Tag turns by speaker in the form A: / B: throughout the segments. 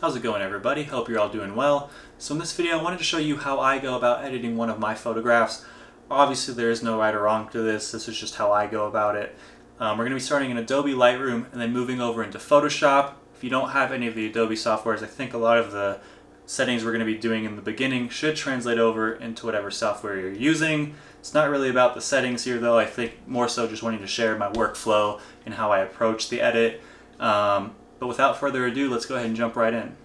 A: How's it going, everybody? Hope you're all doing well. So in this video I wanted to show you how I go about editing one of my photographs. Obviously there is no right or wrong to this is just how I go about it. We're going to be starting in Adobe Lightroom and then moving over into Photoshop. If you don't have any of the Adobe softwares, I think a lot of the settings we're going to be doing in the beginning should translate over into whatever software you're using. It's not really about the settings here though. I think more so just wanting to share my workflow and how I approach the edit. But without further ado, let's go ahead and jump right in.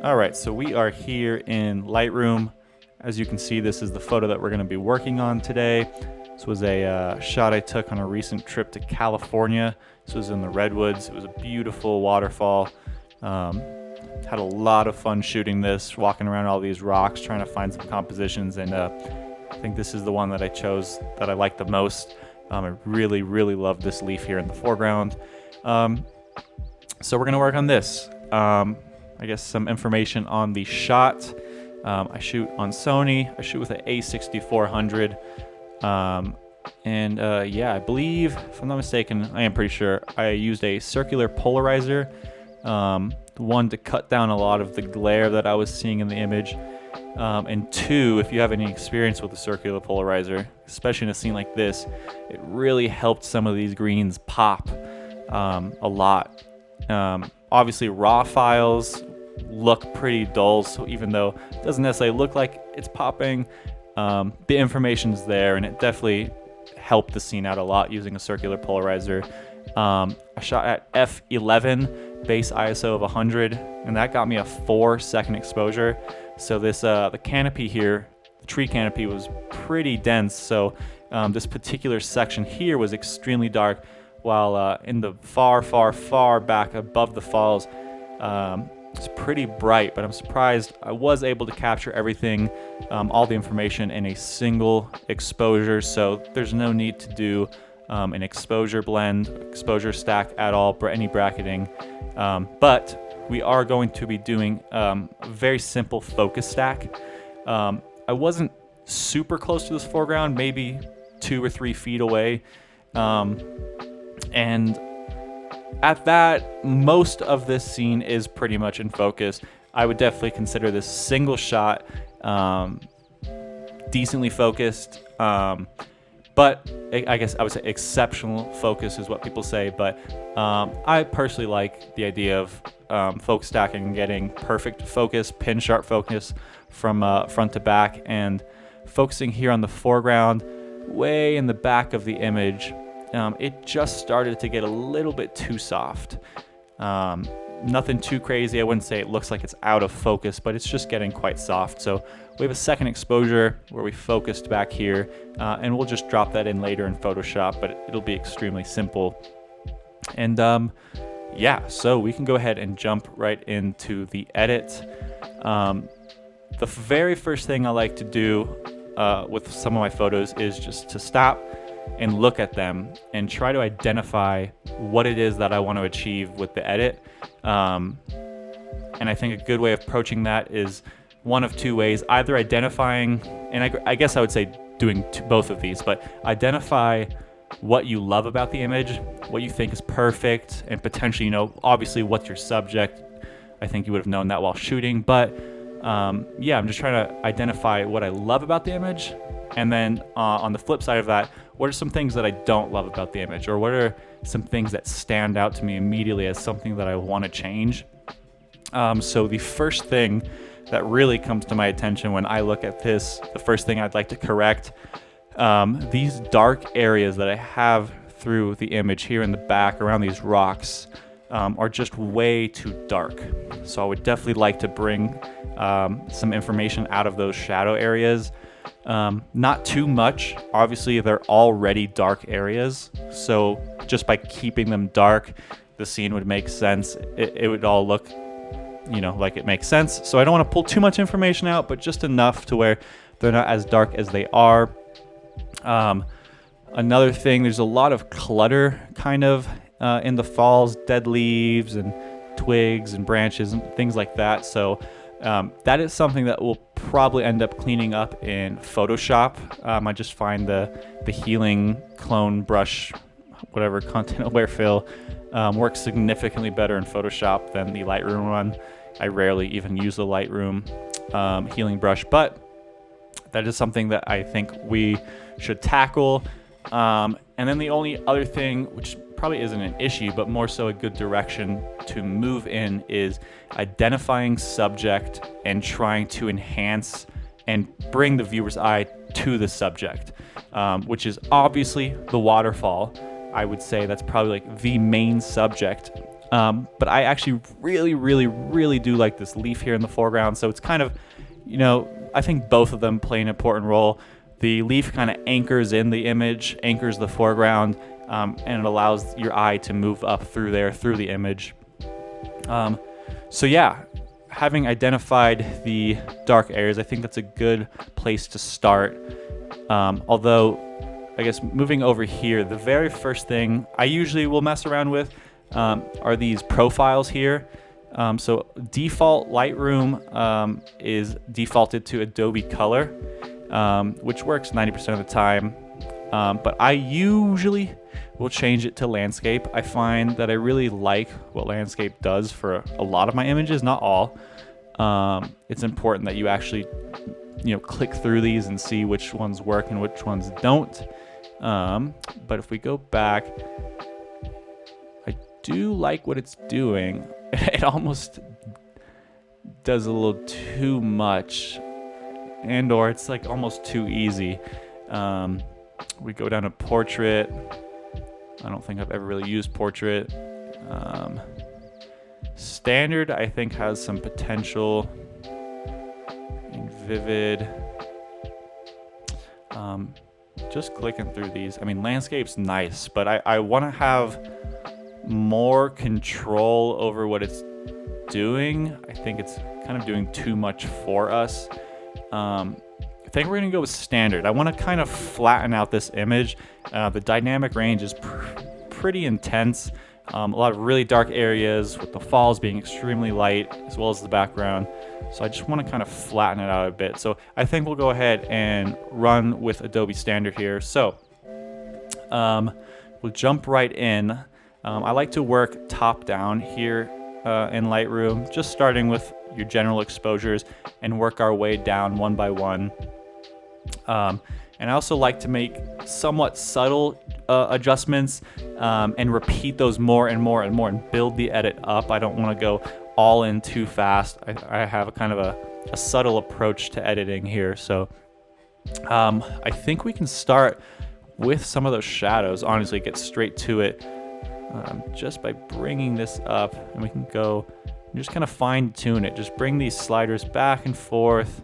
B: Alright, so we are here in Lightroom. As you can see, this is the photo that we're going to be working on today. This was a shot I took on a recent trip to California. This was in the Redwoods. It was a beautiful waterfall. Had a lot of fun shooting this, walking around all these rocks, trying to find some compositions, and I think this is the one that I chose that I like the most. I really love this leaf here in the foreground. So we're going to work on this. I guess some information on the shot. I shoot on Sony. I shoot with an A6400. Yeah, I believe, if I'm not mistaken, I am pretty sure, I used a circular polarizer. One, to cut down a lot of the glare that I was seeing in the image. And two, if you have any experience with a circular polarizer, especially in a scene like this, it really helped some of these greens pop a lot. Obviously raw files look pretty dull, so even though it doesn't necessarily look like it's popping, the information's there, and it definitely helped the scene out a lot using a circular polarizer. I shot at f11 base ISO of 100, and that got me a 4-second exposure. So this the canopy here, the tree canopy, was pretty dense, so this particular section here was extremely dark, while in the far back above the falls, it's pretty bright. But I'm surprised I was able to capture everything, all the information in a single exposure, so there's no need to do an exposure blend, exposure stack at all, for any bracketing. But we are going to be doing a very simple focus stack. I wasn't super close to this foreground, maybe 2 or 3 feet away. And at that, most of this scene is pretty much in focus. I would definitely consider this single shot decently focused, but I guess I would say exceptional focus is what people say. But I personally like the idea of focus stacking and getting perfect focus, pin sharp focus from front to back, and focusing here on the foreground, way in the back of the image. It just started to get a little bit too soft. Nothing too crazy. I wouldn't say it looks like it's out of focus, but it's just getting quite soft. So we have a second exposure where we focused back here, and we'll just drop that in later in Photoshop, but it'll be extremely simple. And yeah, so we can go ahead and jump right into the edit. The very first thing I like to do with some of my photos is just to stop and look at them and try to identify what it is that I want to achieve with the edit. And I think a good way of approaching that is one of 2 ways: either identifying, and I guess I would say doing both of these, but identify what you love about the image, what you think is perfect, and potentially, you know, obviously what's your subject. I think you would have known that while shooting, but yeah, I'm just trying to identify what I love about the image. And then on the flip side of that, what are some things that I don't love about the image, or what are some things that stand out to me immediately as something that I want to change? So the first thing that really comes to my attention when I look at this, the first thing I'd like to correct, these dark areas that I have through the image here in the back around these rocks are just way too dark. So I would definitely like to bring some information out of those shadow areas. Not too much. Obviously they're already dark areas, so just by keeping them dark, the scene would make sense. It would all look, you know, like it makes sense. So I don't want to pull too much information out, but just enough to where they're not as dark as they are. Another thing, there's a lot of clutter kind of in the falls, dead leaves and twigs and branches and things like that. So that is something that we'll probably end up cleaning up in Photoshop. I just find the healing clone brush, whatever, content aware fill, Works significantly better in Photoshop than the Lightroom one. I rarely even use the Lightroom healing brush, but that is something that I think we should tackle. And then the only other thing, which probably isn't an issue, but more so a good direction to move in, is identifying subject and trying to enhance and bring the viewer's eye to the subject, which is obviously the waterfall. I would say that's probably like the main subject. But I actually really do like this leaf here in the foreground. So it's kind of, you know, I think both of them play an important role. The leaf kind of anchors in the image, anchors the foreground, and it allows your eye to move up through there, through the image. So yeah, having identified the dark areas, I think that's a good place to start. Although, I guess moving over here, the very first thing I usually will mess around with are these profiles here. So default Lightroom is defaulted to Adobe Color, which works 90% of the time. But I usually will change it to landscape. I find that I really like what landscape does for a lot of my images, not all. It's important that you actually, you know, click through these and see which ones work and which ones don't. But if we go back, I do like what it's doing. It almost does a little too much, and or it's like almost too easy. We go down to portrait. I don't think I've ever really used portrait. Standard, I think, has some potential. In vivid. Just clicking through these. I mean, landscape's nice, but I want to have more control over what it's doing. I think it's kind of doing too much for us. I think we're gonna go with standard. I want to kind of flatten out this image. The dynamic range is pretty intense. A lot of really dark areas with the falls being extremely light, as well as the background. So I just want to kind of flatten it out a bit. So I think we'll go ahead and run with Adobe Standard here. So we'll jump right in. I like to work top down here in Lightroom, just starting with your general exposures and work our way down one by one. And I also like to make somewhat subtle adjustments and repeat those more and more and more and build the edit up. I don't want to go all in too fast. I have a kind of a subtle approach to editing here. So I think we can start with some of those shadows. Honestly, get straight to it just by bringing this up, and we can go and just kind of fine tune it. Just bring these sliders back and forth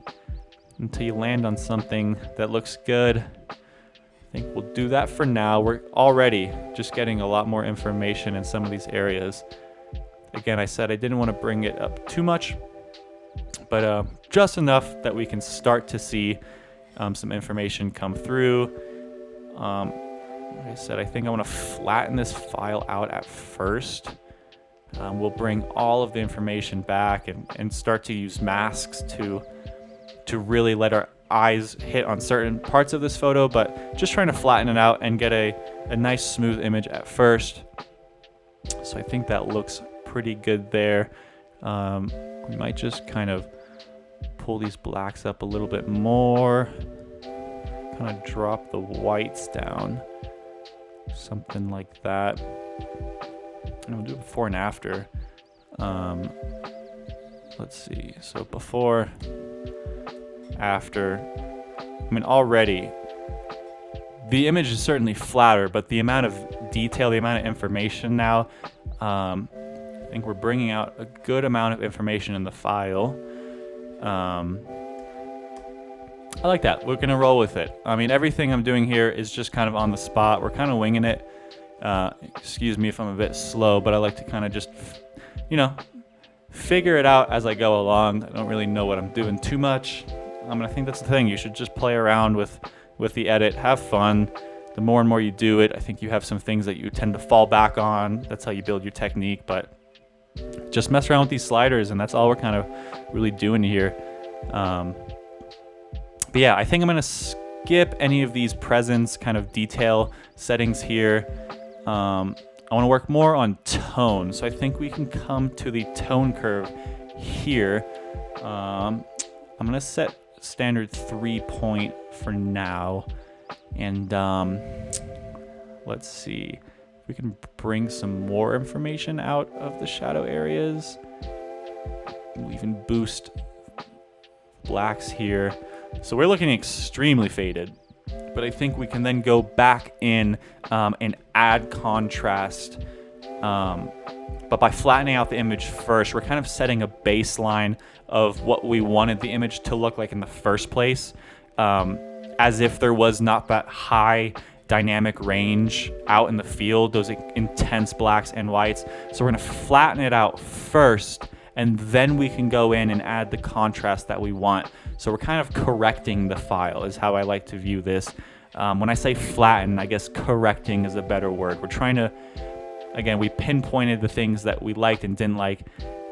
B: until you land on something that looks good. I think we'll do that for now. We're already just getting a lot more information in some of these areas. Again, I said I didn't want to bring it up too much, but just enough that we can start to see some information come through. Like I said, I think I want to flatten this file out at first. We'll bring all of the information back and start to use masks to really let our eyes hit on certain parts of this photo, but just trying to flatten it out and get a nice smooth image at first. So I think that looks pretty good there. We might just kind of pull these blacks up a little bit more, kind of drop the whites down, something like that. And we'll do before and after. Let's see, so before, after. I mean, already the image is certainly flatter, but the amount of detail, the amount of information now, I think we're bringing out a good amount of information in the file. I like that. We're gonna roll with it. I mean, everything I'm doing here is just kind of on the spot. We're kind of winging it. Excuse me if I'm a bit slow, but I like to kind of just, you know, figure it out as I go along. I don't really know what I'm doing too much. I think that's the thing. You should just play around with the edit, have fun. The more and more you do it, I think you have some things that you tend to fall back on. That's how you build your technique, but just mess around with these sliders, and that's all we're kind of really doing here. But yeah, I think I'm gonna skip any of these presence kind of detail settings here. I I want to work more on tone. So I think we can come to the tone curve here. I'm going to set standard 3-point for now. And let's see if we can bring some more information out of the shadow areas. We'll even boost blacks here. So we're looking extremely faded, but I think we can then go back in and add contrast. But by flattening out the image first, we're kind of setting a baseline of what we wanted the image to look like in the first place, as if there was not that high dynamic range out in the field, those intense blacks and whites. So we're gonna flatten it out first, and then we can go in and add the contrast that we want. So we're kind of correcting the file is how I like to view this. When I say flatten, I guess correcting is a better word. We're trying to, again, we pinpointed the things that we liked and didn't like,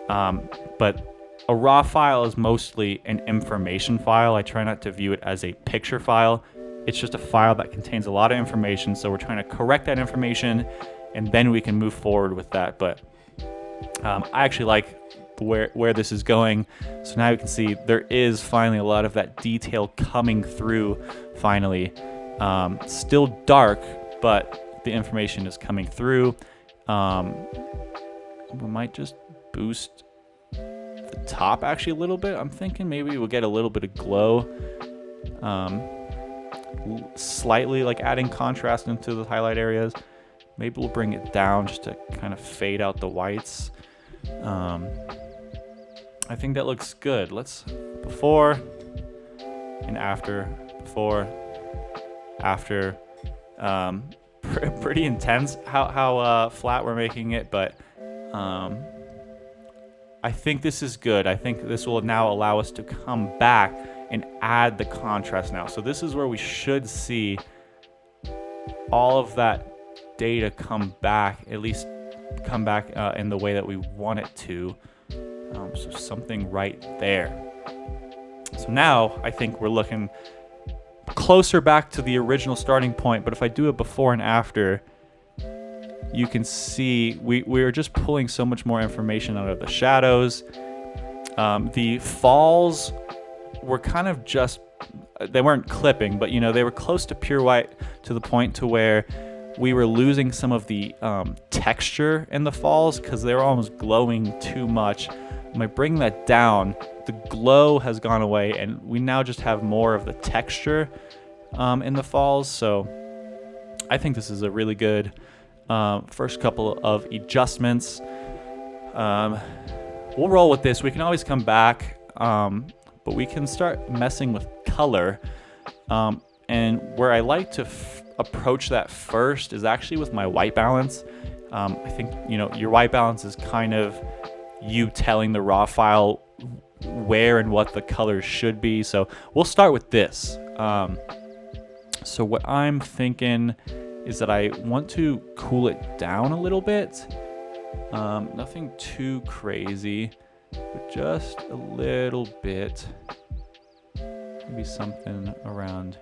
B: but a raw file is mostly an information file. I try not to view it as a picture file. It's just a file that contains a lot of information, so we're trying to correct that information, and then we can move forward with that. But I actually like where this is going. So now you can see there is finally a lot of that detail coming through finally. Still dark, but the information is coming through. We might just boost the top actually a little bit. I'm thinking maybe we'll get a little bit of glow. Slightly like adding contrast into the highlight areas. Maybe we'll bring it down just to kind of fade out the whites. I think that looks good. Let's before and after, before, after. Pretty intense how flat we're making it, but I think this is good. I think this will now allow us to come back and add the contrast now. So this is where we should see all of that data come back, at least come back in the way that we want it to. So something right there. So now I think we're looking closer back to the original starting point, but if I do a before and after, you can see we're just pulling so much more information out of the shadows. The falls were kind of just, they weren't clipping, but they were close to pure white to the point to where we were losing some of the texture in the falls because they were almost glowing too much. When I bring that down, the glow has gone away, and we now just have more of the texture in the falls. So I think this is a really good first couple of adjustments. We'll roll with this. We can always come back, but we can start messing with color. And where I like to approach that first is actually with my white balance. I think your white balance is kind of you telling the raw file where and what the colors should be. So we'll start with this. So what I'm thinking is that I want to cool it down a little bit. Nothing too crazy, but just a little bit. Maybe something around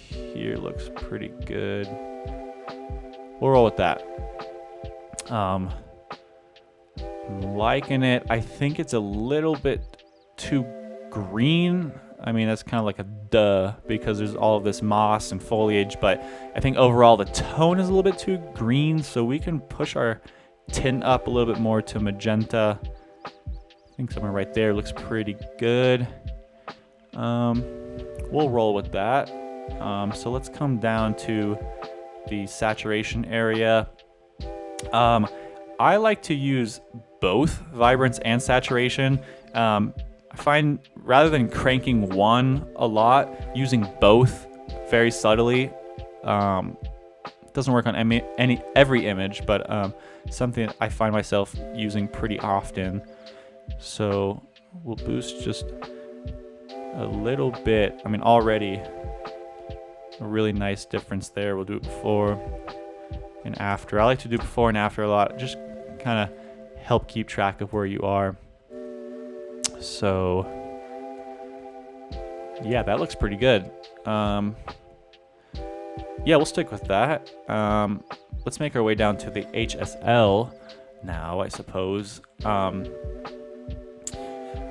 B: here looks pretty good. We'll roll with that. I'm liking it. I think it's a little bit too green. I mean, that's kind of like a duh because there's all of this moss and foliage, but I think overall the tone is a little bit too green, so we can push our tint up a little bit more to magenta. I think somewhere right there looks pretty good. We'll roll with that. So let's come down to the saturation area. I like to use both vibrance and saturation. I find rather than cranking one a lot, using both very subtly doesn't work on every image, but something I find myself using pretty often. So we'll boost just a little bit. I mean, already a really nice difference there. We'll do it before and after. I like to do before and after a lot, just kind of help keep track of where you are. So yeah, that looks pretty good. Yeah, we'll stick with that. let's make our way down to the HSL now, I suppose.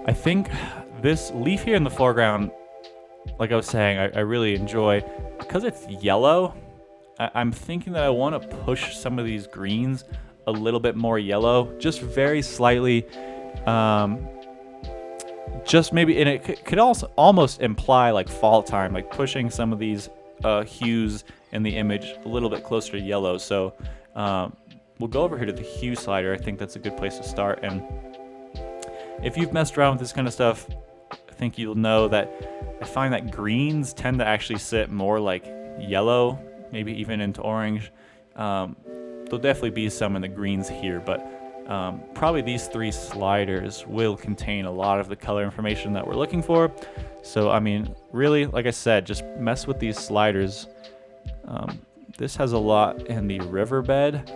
B: I think this leaf here in the foreground, like I was saying, I really enjoy. Because it's yellow, I'm thinking that I want to push some of these greens a little bit more yellow, just very slightly. Just maybe, and it could also almost imply like fall time, like pushing some of these hues in the image a little bit closer to yellow. So we'll go over here to the hue slider. I think that's a good place to start. And if you've messed around with this kind of stuff, I think you'll know that I find that greens tend to actually sit more like yellow, maybe even into orange. There'll definitely be some in the greens here, but probably these three sliders will contain a lot of the color information that we're looking for. So, I mean, really, like I said, just mess with these sliders. This has a lot in the riverbed.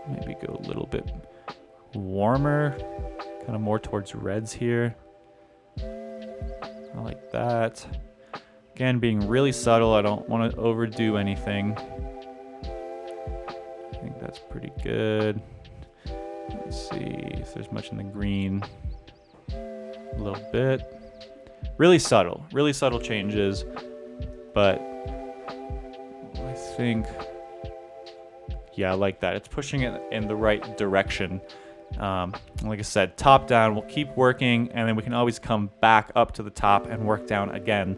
B: Maybe go a little bit warmer, kind of more towards reds here. I like that. Again, being really subtle. I don't want to overdo anything. I think that's pretty good. Let's see if there's much in the green. A little bit. Really subtle changes, but I think, yeah, I like that. It's pushing it in the right direction. Like I said, top down, we'll keep working, and then we can always come back up to the top and work down again.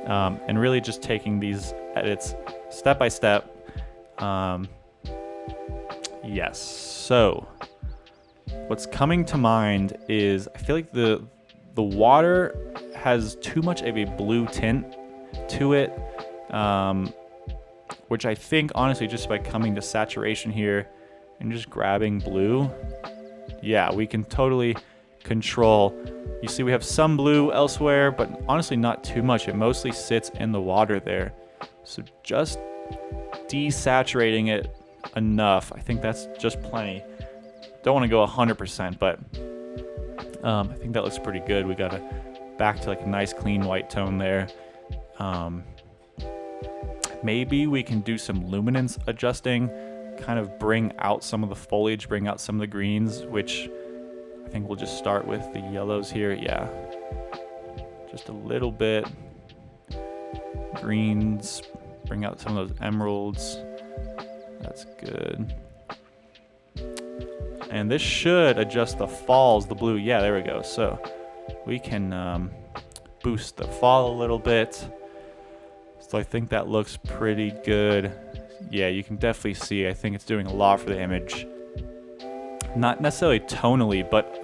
B: And really just taking these edits step by step. Yes, so what's coming to mind is I feel like the water has too much of a blue tint to it, which I think honestly just by coming to saturation here and just grabbing blue, yeah, we can totally control. You see we have some blue elsewhere, but honestly not too much. It mostly sits in the water there. So just desaturating it enough, I think that's just plenty. Don't want to go 100%, but I think that looks pretty good. We got back to like a nice clean white tone there. Maybe we can do some luminance adjusting, kind of bring out some of the foliage, bring out some of the greens, which I think we'll just start with the yellows here. Yeah, just a little bit. Greens, bring out some of those emeralds. That's good. And this should adjust the falls, the blue. Yeah, there we go. So we can boost the fall a little bit. So I think that looks pretty good. Yeah, you can definitely see, I think it's doing a lot for the image. Not necessarily tonally, but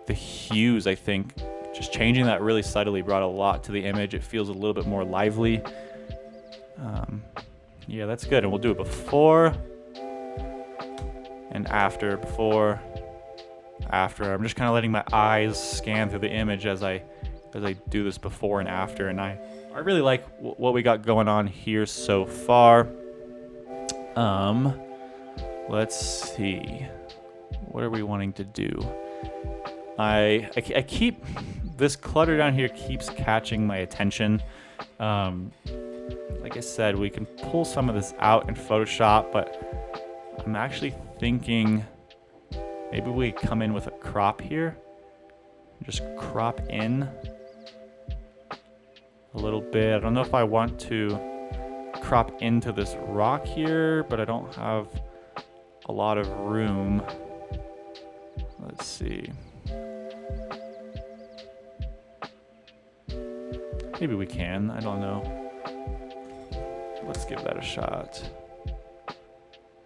B: the hues, I think, just changing that really subtly brought a lot to the image. It feels a little bit more lively. Yeah, that's good. And we'll do it before and after. Before, after. I'm just kind of letting my eyes scan through the image as I do this before and after. And I really like what we got going on here so far. Let's see. What are we wanting to do? I keep this clutter down here keeps catching my attention. Like I said, we can pull some of this out in Photoshop, but I'm actually thinking maybe we come in with a crop here. Just crop in a little bit. I don't know if I want to crop into this rock here, but I don't have a lot of room. Let's see. Maybe we can, I don't know. Let's give that a shot.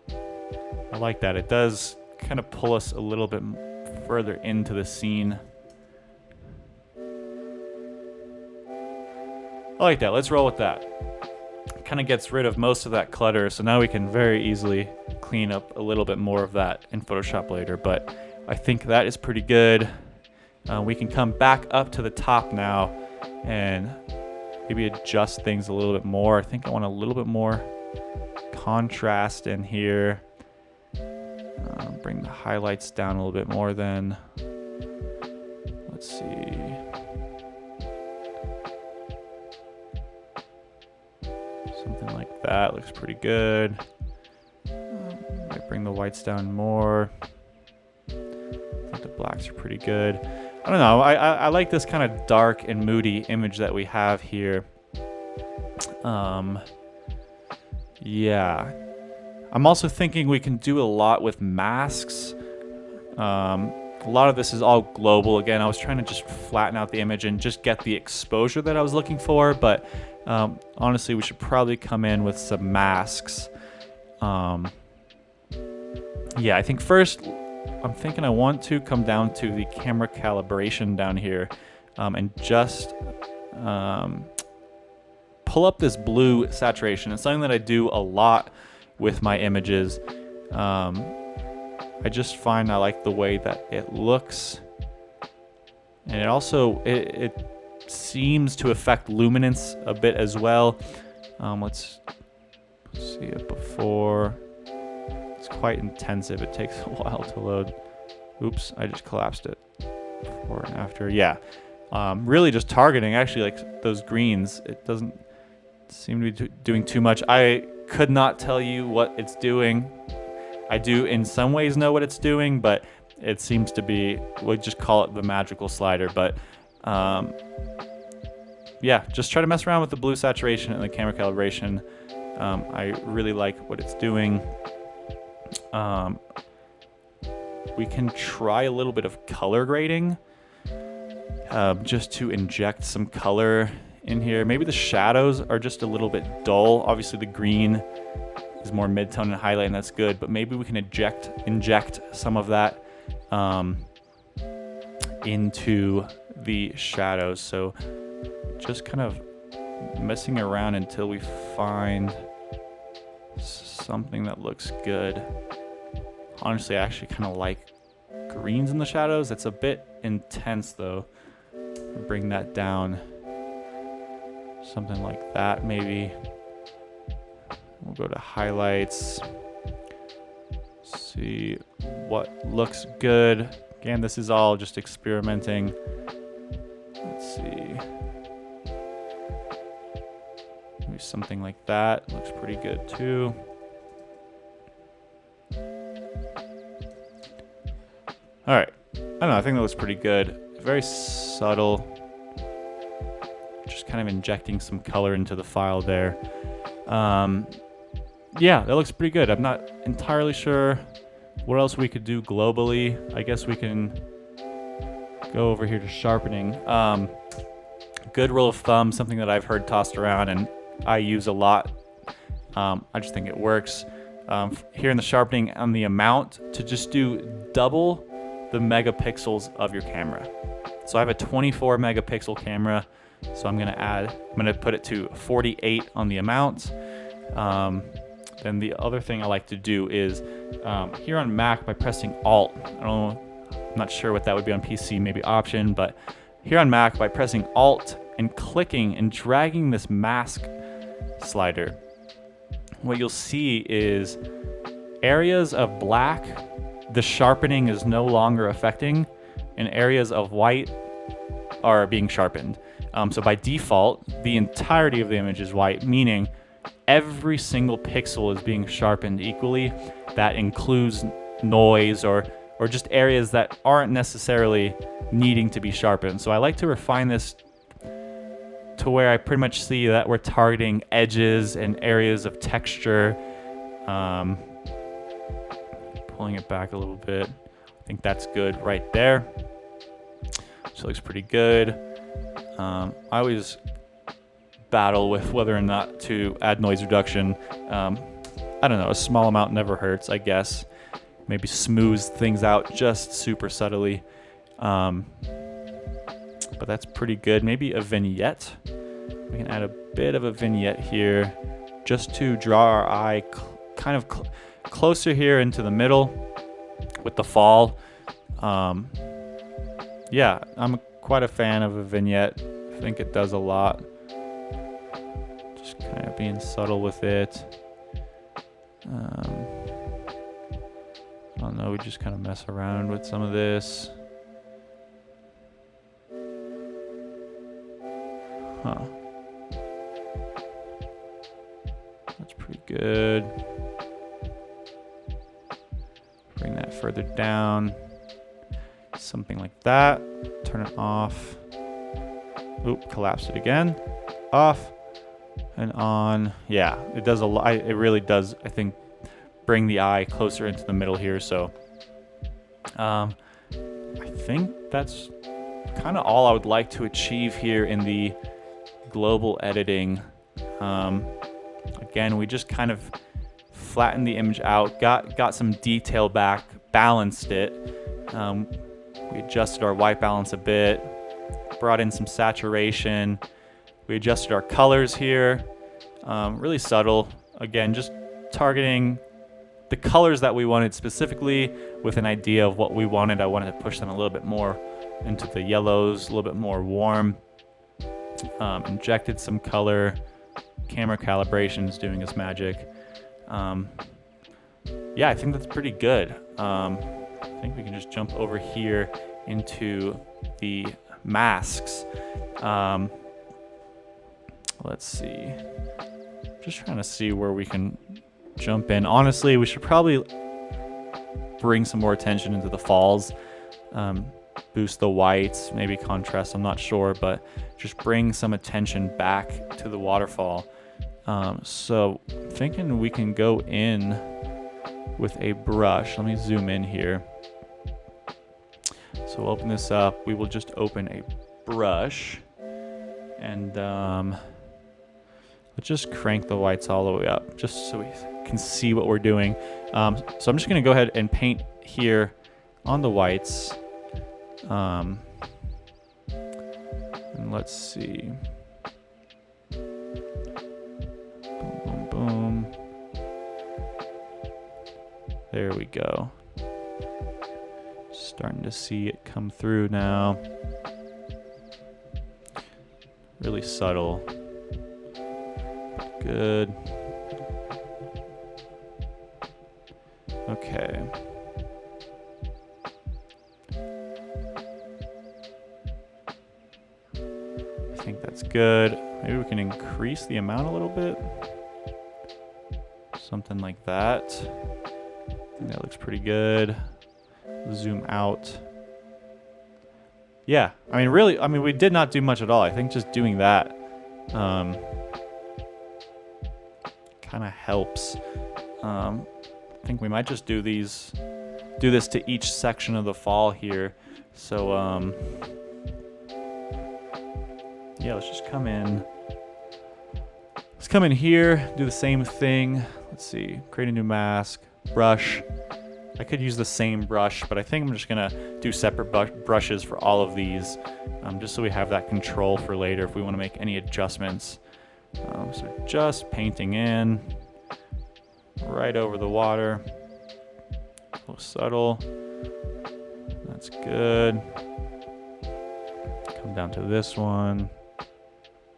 B: I like that. It does kind of pull us a little bit further into the scene. I like that. Let's roll with that. Kind of gets rid of most of that clutter, so now we can very easily clean up a little bit more of that in Photoshop later, but I think that is pretty good. We can come back up to the top now and maybe adjust things a little bit more. I think I want a little bit more contrast in here. Bring the highlights down a little bit more then. Let's see. Something like like that. Looks pretty good. Might bring the whites down more. I think the blacks are pretty good. I don't know. I like this kind of dark and moody image that we have here. Yeah. I'm also thinking we can do a lot with masks. A lot of this is all global. Again, I was trying to just flatten out the image and just get the exposure that I was looking for, but honestly, we should probably come in with some masks. Yeah, I think first, I'm thinking I want to come down to the camera calibration down here and just pull up this blue saturation. It's something that I do a lot with my images. I just find I like the way that it looks, and it also it seems to affect luminance a bit as well. Let's see it before. It's quite intensive. It takes a while to load. Oops, I just collapsed it. Before and after, yeah. Really just targeting, actually, like those greens. It doesn't seem to be doing too much. I could not tell you what it's doing. I do in some ways know what it's doing, but it seems to be, we'll just call it the magical slider. But yeah, just try to mess around with the blue saturation and the camera calibration. I really like what it's doing. We can try a little bit of color grading just to inject some color in here. Maybe the shadows are just a little bit dull. Obviously the green is more mid-tone and highlight, and that's good, but maybe we can inject some of that into the shadows. So just kind of messing around until we find something that looks good. Honestly, I actually kind of like greens in the shadows. It's a bit intense though. Bring that down. Something like that maybe. We'll go to highlights. See what looks good. Again, this is all just experimenting. Let's see. Maybe something like that looks pretty good too. All right. I don't know. I think that looks pretty good. Very subtle. Just kind of injecting some color into the file there. Yeah, that looks pretty good. I'm not entirely sure what else we could do globally. I guess we can go over here to sharpening. Good rule of thumb, something that I've heard tossed around and I use a lot. I just think it works. Here in the sharpening, on the amount, to just do double the megapixels of your camera. So I have a 24 megapixel camera, so I'm gonna put it to 48 on the amount. Then the other thing I like to do is here on Mac by pressing Alt. I'm not sure what that would be on PC, maybe Option, but here on Mac by pressing Alt and clicking and dragging this mask slider, what you'll see is areas of black, the sharpening is no longer affecting, and areas of white are being sharpened. So by default, the entirety of the image is white, meaning every single pixel is being sharpened equally. That includes noise or just areas that aren't necessarily needing to be sharpened. So I like to refine this to where I pretty much see that we're targeting edges and areas of texture. Pulling it back a little bit. I think that's good right there. So it looks pretty good. I always battle with whether or not to add noise reduction. I don't know, a small amount never hurts, I guess. Maybe smooths things out just super subtly. But that's pretty good. Maybe a vignette. We can add a bit of a vignette here just to draw our eye kind of closer here into the middle with the fall. Yeah, I'm quite a fan of a vignette. I think it does a lot. Just kind of being subtle with it. I don't know, we just kind of mess around with some of this. Huh. That's good. Bring that further down. Something like that. Turn it off. Oop, collapse it again. Off and on. Yeah, it does a lot. It really does, I think, bring the eye closer into the middle here. So I think that's kind of all I would like to achieve here in the global editing. Again, we just kind of flattened the image out, got some detail back, balanced it. We adjusted our white balance a bit, brought in some saturation. We adjusted our colors here, really subtle. Again, just targeting the colors that we wanted specifically with an idea of what we wanted. I wanted to push them a little bit more into the yellows, a little bit more warm. Injected some color. Camera calibration is doing its magic. Yeah, I think that's pretty good. I think we can just jump over here into the masks. Let's see. Just trying to see where we can jump in. Honestly, we should probably bring some more attention into the falls. Boost the whites, maybe contrast, I'm not sure, but just bring some attention back to the waterfall. So thinking we can go in with a brush. Let me zoom in here. So we'll open this up. We will just open a brush and let's just crank the whites all the way up just so we can see what we're doing. So I'm just gonna go ahead and paint here on the whites. And let's see. Boom, boom, boom. There we go. Starting to see it come through now. Really subtle. Good. Okay. I think that's good. Maybe we can increase the amount a little bit. Something like that. I think that looks pretty good. Zoom out. Yeah, I mean, really, we did not do much at all. I think just doing that kind of helps. I think we might just do this to each section of the fall here. So, yeah, let's just come in. Let's come in here, do the same thing. Let's see, create a new mask, brush. I could use the same brush, but I think I'm just gonna do separate brushes for all of these, just so we have that control for later if we want to make any adjustments. So just painting in, right over the water, a little subtle. That's good. Come down to this one.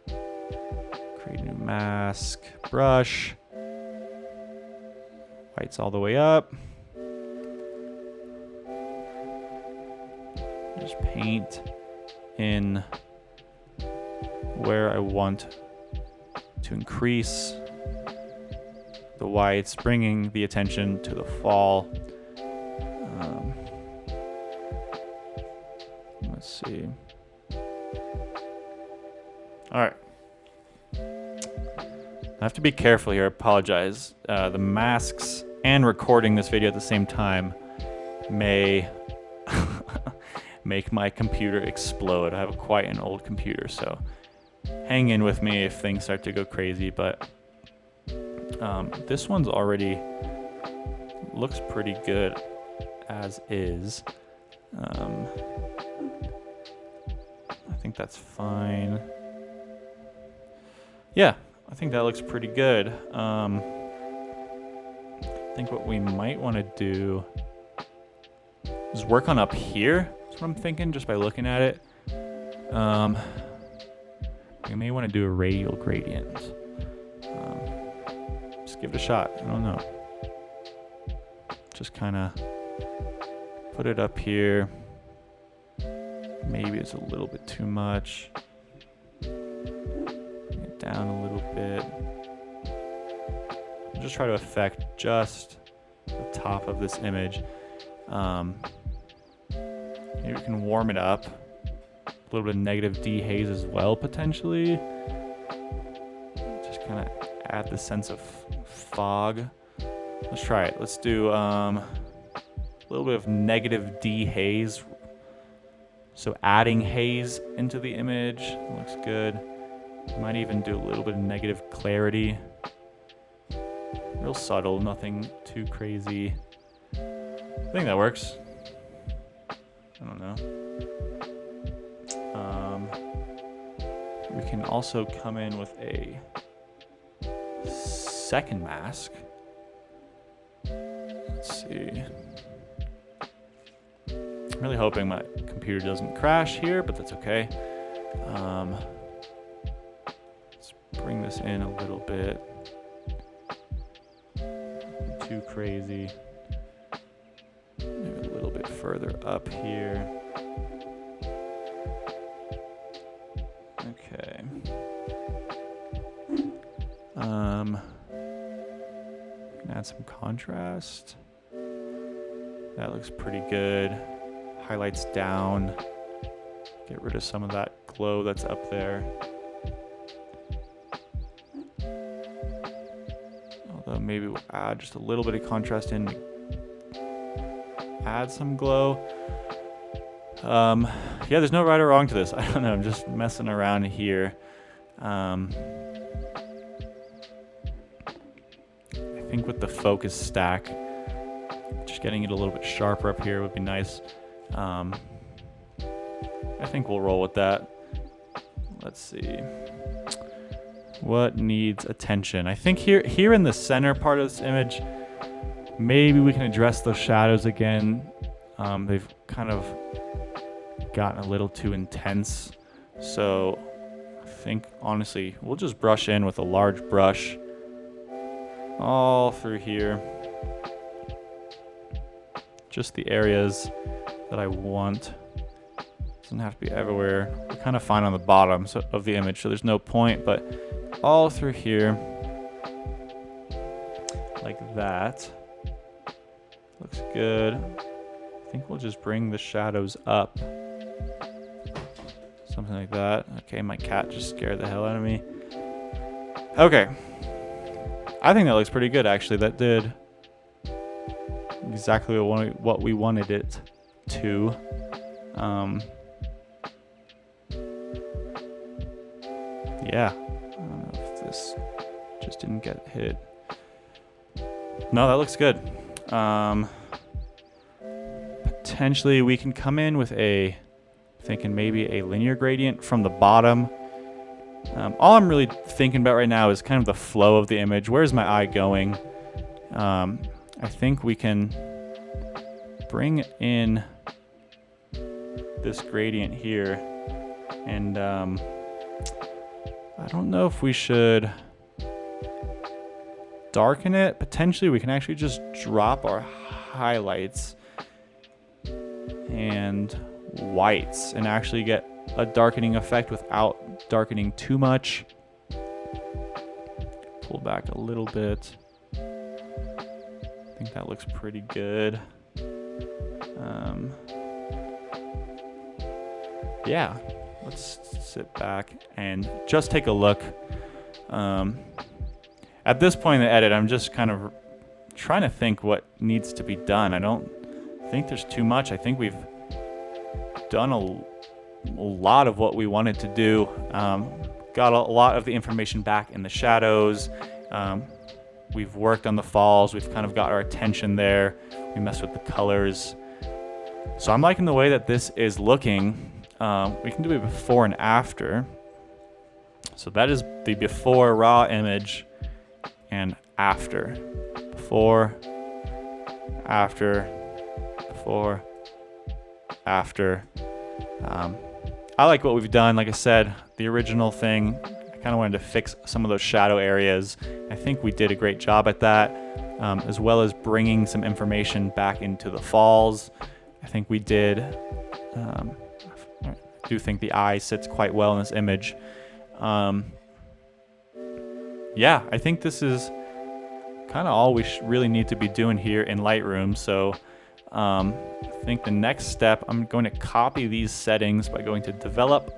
B: Create a new mask, brush, whites all the way up. Just paint in where I want to increase the whites, bringing the attention to the fall. Let's see. All right. I have to be careful here. I apologize. The masks and recording this video at the same time may make my computer explode. I have quite an old computer, so hang in with me if things start to go crazy. But this one's already looks pretty good as is. I think that's fine. Yeah, I think that looks pretty good. I think what we might want to do is work on up here. That's what I'm thinking just by looking at it. We may want to do a radial gradient. Just give it a shot. I don't know. Just kind of put it up here. Maybe it's a little bit too much. Bring it down a little bit. just try to affect just the top of this image. Maybe we can warm it up. A little bit of negative dehaze as well, potentially. Just kind of add the sense of fog. Let's try it. Let's do a little bit of negative dehaze. So adding haze into the image looks good. Might even do a little bit of negative clarity. Real subtle, nothing too crazy. I think that works. I don't know. We can also come in with a second mask. Let's see. I'm really hoping my computer doesn't crash here, but that's okay. Let's bring this in a little bit. Nothing too crazy. Maybe a little bit further up here. Okay. Add some contrast. That looks pretty good. Highlights down. Get rid of some of that glow that's up there. Although maybe we'll add just a little bit of contrast in to add some glow. Yeah, there's no right or wrong to this. I don't know, I'm just messing around here. I think with the focus stack, just getting it a little bit sharper up here would be nice. I think we'll roll with that. Let's see. What needs attention? I think here in the center part of this image, maybe we can address those shadows again. They've kind of gotten a little too intense. So I think, honestly, we'll just brush in with a large brush all through here. Just the areas that I want. Doesn't have to be everywhere. We're kind of fine on the bottom of the image, so there's no point, but all through here, like that. Looks good. I think we'll just bring the shadows up. Something like that. Okay, my cat just scared the hell out of me. Okay. I think that looks pretty good, actually. That did exactly what we wanted it to. Yeah. I don't know if this just didn't get hit. No, that looks good. Potentially we can come in with thinking maybe a linear gradient from the bottom. All I'm really thinking about right now is kind of the flow of the image. Where's my eye going? I think we can bring in this gradient here, and I don't know if we should darken it. Potentially we can actually just drop our highlights and whites and actually get a darkening effect without darkening too much. Pull back a little bit. I think that looks pretty good. Yeah, let's sit back and just take a look. At this point in the edit, I'm just kind of trying to think what needs to be done. I don't think there's too much. I think we've done a lot of what we wanted to do. Got a lot of the information back in the shadows. We've worked on the falls. We've kind of got our attention there. We messed with the colors. So I'm liking the way that this is looking. We can do a before and after. So that is the before raw image and after. Before, after, before, after. I like what we've done. Like I said, the original thing, I kind of wanted to fix some of those shadow areas. I think we did a great job at that, as well as bringing some information back into the falls. I think we did. I do think the eye sits quite well in this image. Yeah, I think this is kind of all we really need to be doing here in Lightroom. So I think the next step, I'm going to copy these settings by going to Develop,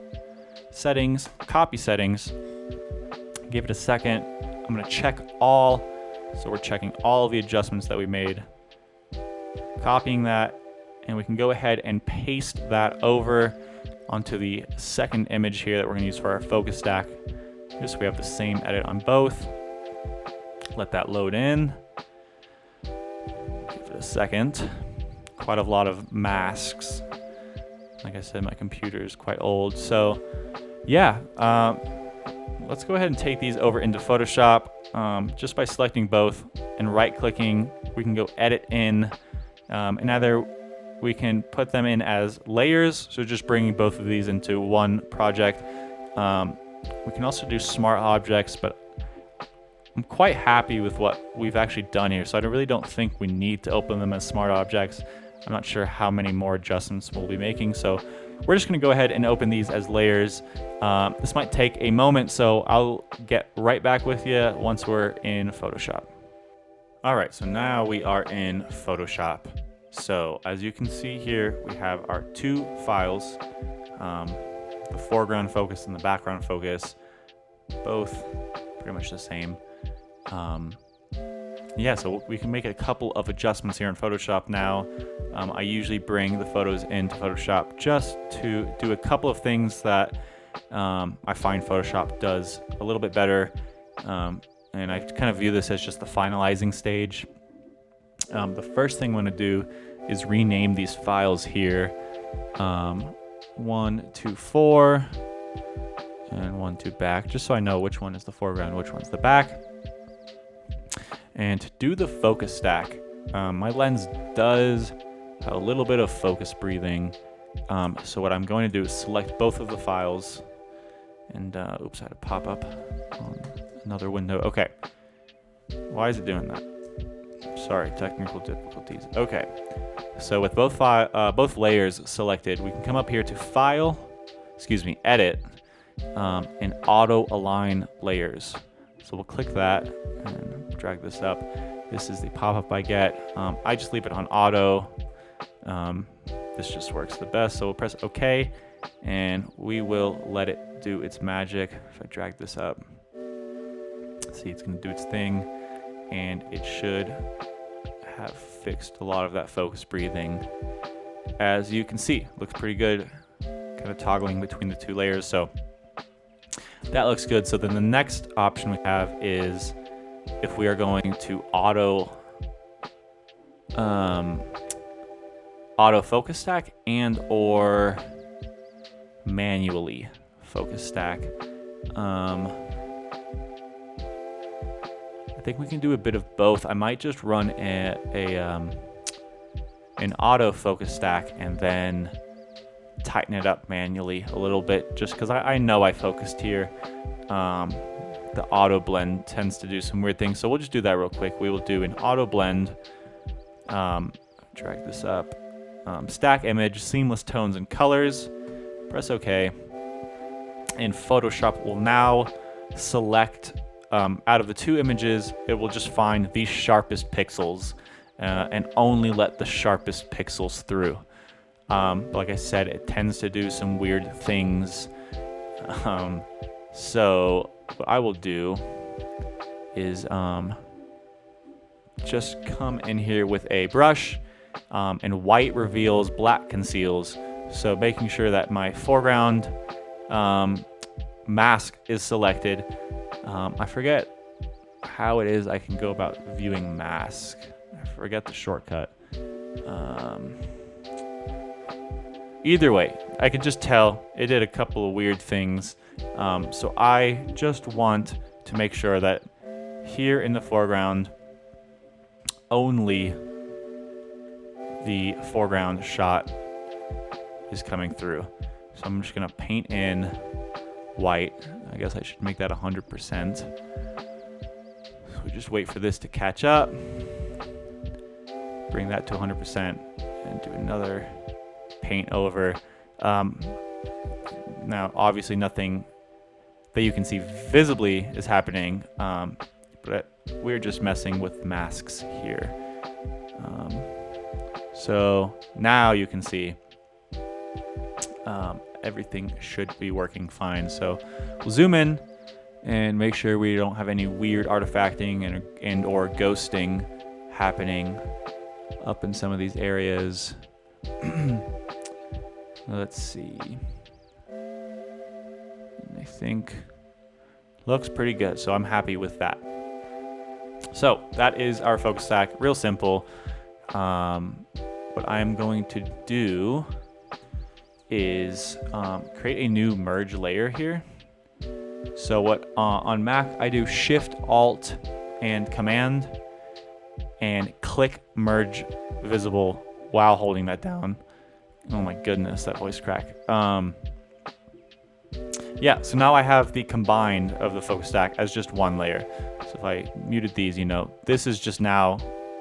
B: Settings, Copy Settings. Give it a second. I'm going to check all. So we're checking all of the adjustments that we made. Copying that, and we can go ahead and paste that over onto the second image here that we're going to use for our focus stack. Just so we have the same edit on both. Let that load in. Give it a second. Quite a lot of masks. Like I said, my computer is quite old. So yeah, let's go ahead and take these over into Photoshop. Just by selecting both and right clicking, we can go edit in, and either we can put them in as layers, so just bringing both of these into one project. We can also do smart objects, but I'm quite happy with what we've actually done here, so I really don't think we need to open them as smart objects. I'm not sure how many more adjustments we'll be making, so we're just going to go ahead and open these as layers. This might take a moment, so I'll get right back with you once we're in Photoshop. All right, so now we are in Photoshop. So as you can see here, we have our two files, the foreground focus and the background focus, both pretty much the same. Yeah, so we can make a couple of adjustments here in Photoshop now. I usually bring the photos into Photoshop just to do a couple of things that I find Photoshop does a little bit better. And I kind of view this as just the finalizing stage. The first thing I'm going to do is rename these files here. 1, 2, 4, and 1, 2 back, just so I know which one is the foreground, which one's the back. And to do the focus stack, my lens does have a little bit of focus breathing. So what I'm going to do is select both of the files, and oops, I had a pop up on another window. Okay, why is it doing that? Sorry, technical difficulties. Okay, so with both layers selected, we can come up here to File, Edit, and Auto Align Layers. So we'll click that and drag this up. This is the pop-up I get. I just leave it on auto. This just works the best. So we'll press OK, and we will let it do its magic. If I drag this up, see, it's going to do its thing, and it should have fixed a lot of that focus breathing. As you can see, looks pretty good, kind of toggling between the two layers. So that looks good. So then the next option we have is if we are going to auto focus stack and or manually focus stack. I think we can do a bit of both. I might just run an auto focus stack and then tighten it up manually a little bit, just because I know I focused here. The auto blend tends to do some weird things, so we'll just do that real quick. We will do an auto blend, drag this up, stack image, seamless tones and colors, press OK, and Photoshop will now select out of the two images, it will just find the sharpest pixels and only let the sharpest pixels through. Like I said, it tends to do some weird things. So what I will do is just come in here with a brush, and white reveals, black conceals. So making sure that my foreground mask is selected. I forget how it is I can go about viewing mask. I forget the shortcut. Either way, I could just tell it did a couple of weird things. So I just want to make sure that here in the foreground, only the foreground shot is coming through. So I'm just gonna paint in white. I guess I should make that 100%. So we just wait for this to catch up. Bring that to 100% and do another paint over. Now, obviously nothing that you can see visibly is happening, but we're just messing with masks here. So now you can see everything should be working fine. So we'll zoom in and make sure we don't have any weird artifacting and or ghosting happening up in some of these areas. Let's see. I think looks pretty good, so I'm happy with that. So that is our focus stack, real simple. What I'm going to do is create a new merge layer here. So what on Mac I do Shift Alt and Command and click merge visible while holding that down. Oh my goodness, that voice crack. Yeah, so now I have the combined of the focus stack as just one layer. So if I muted these, this is just now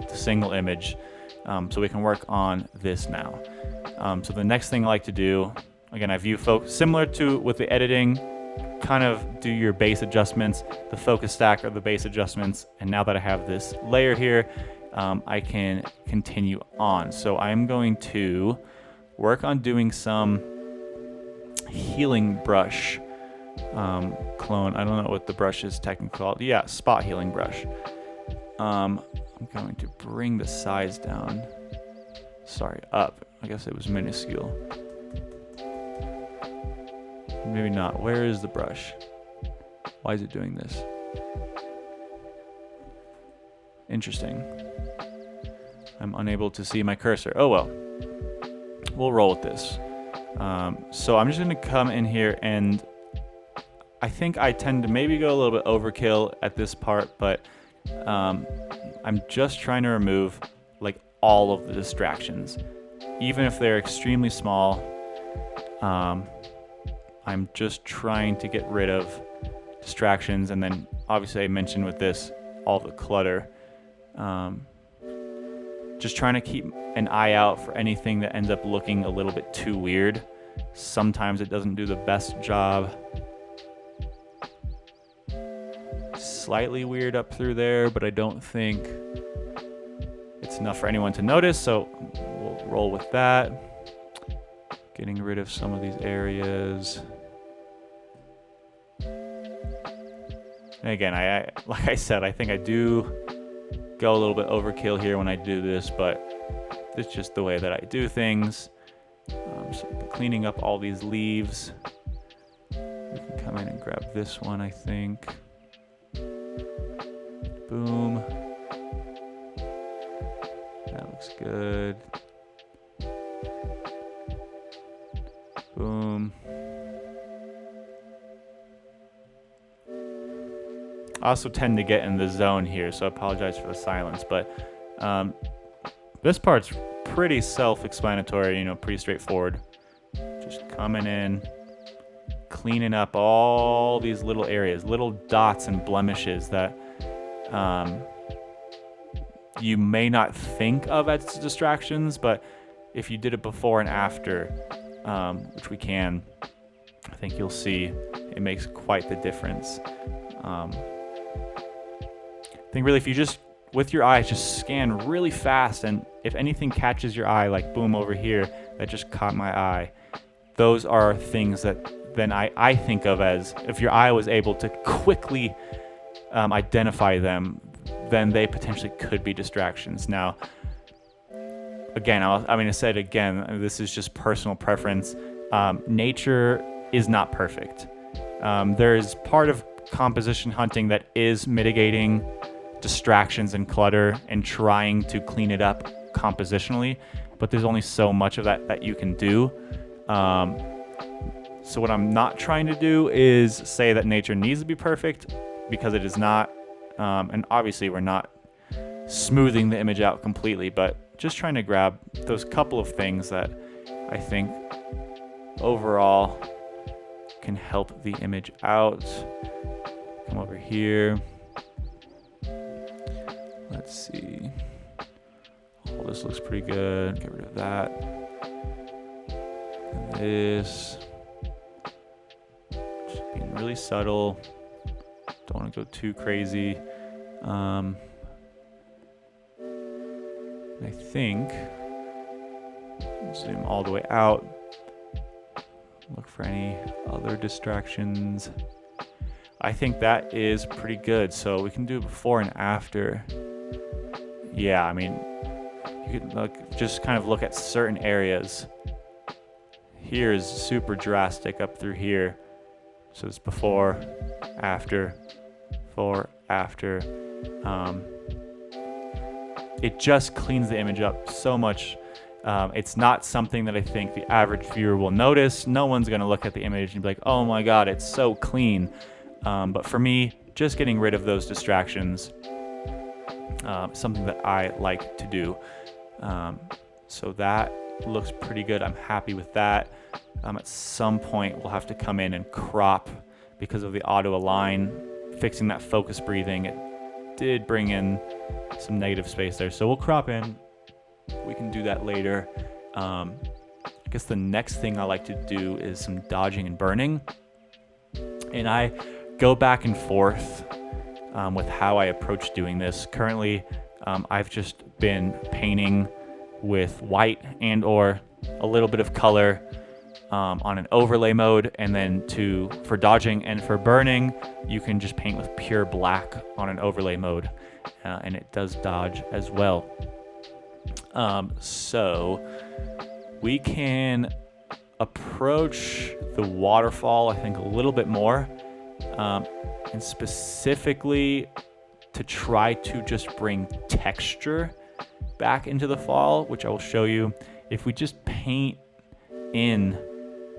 B: the single image. So we can work on this now. So the next thing I like to do, again, I view focus similar to with the editing, kind of do your base adjustments, the focus stack or the base adjustments. And now that I have this layer here, I can continue on. So I'm going to work on doing some healing brush clone. I don't know what the brush is technically called. Yeah, spot healing brush. I'm going to bring the size down. Sorry, up. I guess it was minuscule. Maybe not. Where is the brush? Why is it doing this? Interesting. I'm unable to see my cursor. Oh well. We'll roll with this. So I'm just going to come in here, and I think I tend to maybe go a little bit overkill at this part, but I'm just trying to remove like all of the distractions, even if they're extremely small. I'm just trying to get rid of distractions, and then obviously I mentioned with this all the clutter. Just trying to keep an eye out for anything that ends up looking a little bit too weird. Sometimes it doesn't do the best job. Slightly weird up through there, but I don't think it's enough for anyone to notice, so we'll roll with that. Getting rid of some of these areas. And again, I like I said, I think I do go a little bit overkill here when I do this, but it's just the way that I do things. So cleaning up all these leaves. We can come in and grab this one, I think. Boom. That looks good. Boom. I also tend to get in the zone here, so I apologize for the silence, but this part's pretty self-explanatory, pretty straightforward. Just coming in, cleaning up all these little areas, little dots and blemishes that you may not think of as distractions, but if you did it before and after, which we can, I think you'll see it makes quite the difference. I think really if you just, with your eyes, just scan really fast, and if anything catches your eye, like boom over here, that just caught my eye, those are things that then I think of as, if your eye was able to quickly identify them, then they potentially could be distractions. Now, again, I said again, this is just personal preference. Nature is not perfect. There is part of composition hunting that is mitigating distractions and clutter and trying to clean it up compositionally, but there's only so much of that you can do. So what I'm not trying to do is say that nature needs to be perfect, because it is not. And obviously we're not smoothing the image out completely, but just trying to grab those couple of things that I think overall can help the image out. Come over here. Let's see. Oh, this looks pretty good. Get rid of that. And this. Just being really subtle. Don't want to go too crazy. I think, zoom all the way out, look for any other distractions. I think that is pretty good. So we can do before and after. Yeah, I mean, you can just kind of look at certain areas. Here is super drastic up through here. So it's before, after, before, after. It just cleans the image up so much. It's not something that I think the average viewer will notice. No one's gonna look at the image and be like, oh my God, it's so clean. But for me, just getting rid of those distractions, something that I like to do. So that looks pretty good. I'm happy with that. At some point, we'll have to come in and crop because of the auto align, fixing that focus breathing. It did bring in some negative space there. So we'll crop in. We can do that later. I guess the next thing I like to do is some dodging and burning. And I go back and forth with how I approach doing this. Currently, I've just been painting with white and or a little bit of color on an overlay mode, and then for dodging and for burning, you can just paint with pure black on an overlay mode, and it does dodge as well. So we can approach the waterfall, I think, a little bit more, and specifically to try to just bring texture back into the fall, which I will show you. If we just paint in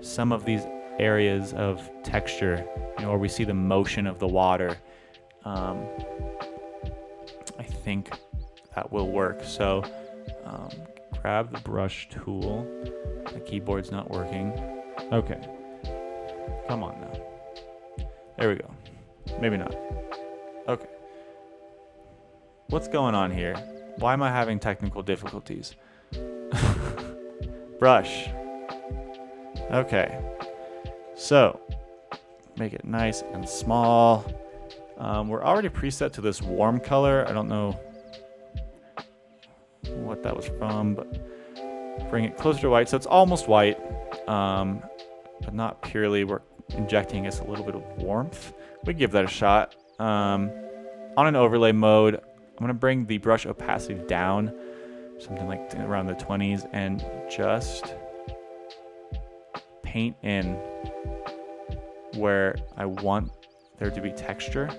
B: some of these areas of texture, where we see the motion of the water, I think that will work. So grab the brush tool. The keyboard's not working. Okay, come on now. There we go. Maybe not. Okay. What's going on here? Why am I having technical difficulties? Brush. Okay. So, make it nice and small. We're already preset to this warm color. I don't know what that was from, but bring it closer to white. So it's almost white, but not purely. We're injecting us a little bit of warmth. We give that a shot. On an overlay mode, I'm going to bring the brush opacity down, something like around the 20s, and just paint in where I want there to be texture.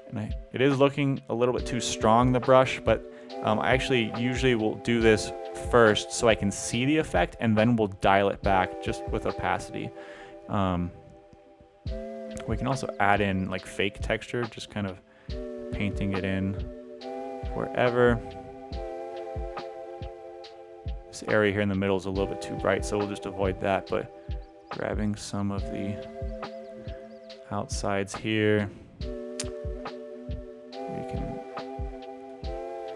B: And it is looking a little bit too strong, the brush, but I actually usually will do this first so I can see the effect, and then we'll dial it back just with opacity. We can also add in like fake texture, just kind of painting it in wherever. This area here in the middle is a little bit too bright, so we'll just avoid that, but grabbing some of the outsides here, we can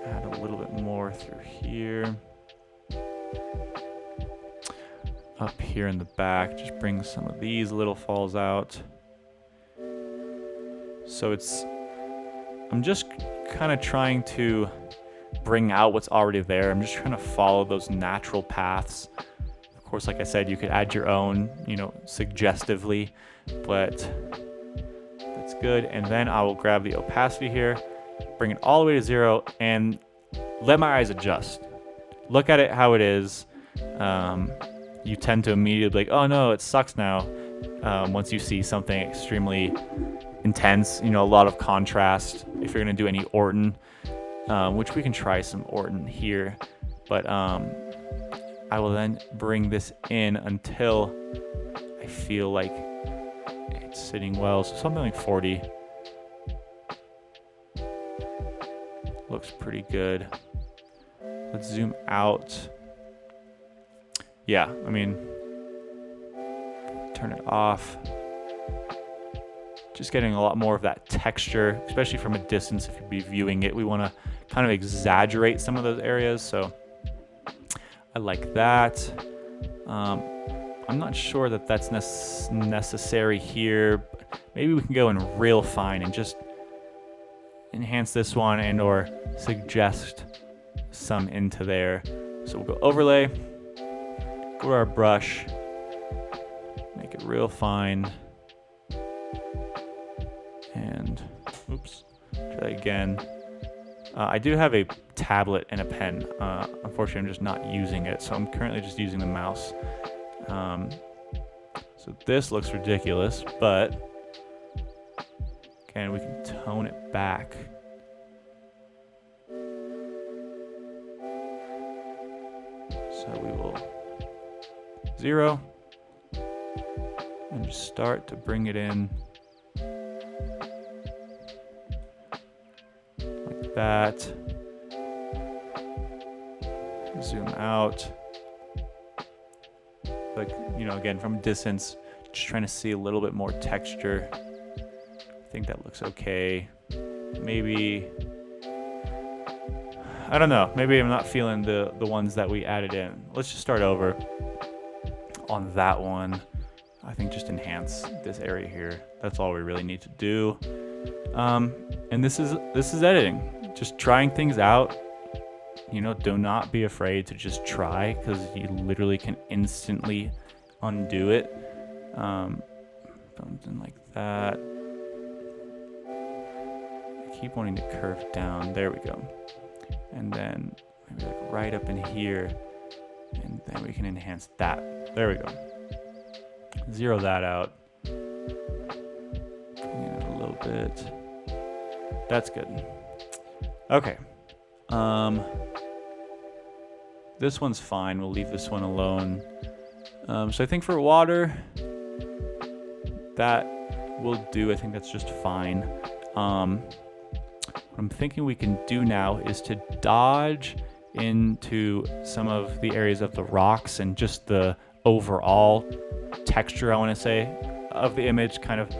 B: add a little bit more through here. Up here in the back, just bring some of these little falls out. So I'm just kind of trying to bring out what's already there. I'm just trying to follow those natural paths. Of course, like I said, you could add your own, suggestively, but that's good. And then I will grab the opacity here, bring it all the way to 0, and let my eyes adjust. Look at it how it is. You tend to immediately be like, oh no, it sucks now. Once you see something extremely intense, a lot of contrast. If you're gonna do any Orton, which we can try some Orton here, but I will then bring this in until I feel like it's sitting well. So something like 40 looks pretty good. Let's zoom out. Yeah, I mean, turn it off. Just getting a lot more of that texture, especially from a distance. If you'd be viewing it, we want to kind of exaggerate some of those areas. So I like that. I'm not sure that that's necessary here. Maybe we can go in real fine and just enhance this one and or suggest some into there. So we'll go overlay, go to our brush, make it real fine, and oops, try again. I do have a tablet and a pen. Unfortunately, I'm just not using it, so I'm currently just using the mouse. So this looks ridiculous, but again, we can tone it back. So we will 0 and just start to bring it in like that. Zoom out. Like, you know, again, from a distance, just trying to see a little bit more texture. I think that looks okay. Maybe, I don't know, maybe I'm not feeling the ones that we added in. Let's just start over on that one. I think just enhance this area here. That's all we really need to do. And this is editing. Just trying things out. You know, do not be afraid to just try, because you literally can instantly undo it. Something like that. I keep wanting to curve down. There we go. And then maybe like right up in here, and then we can enhance that. There we go. Zero that out. Bring it a little bit. That's good. Okay. This one's fine. We'll leave this one alone. So I think for water, that will do. I think that's just fine. What I'm thinking we can do now is to dodge into some of the areas of the rocks and just the overall texture, I want to say, of the image, kind of,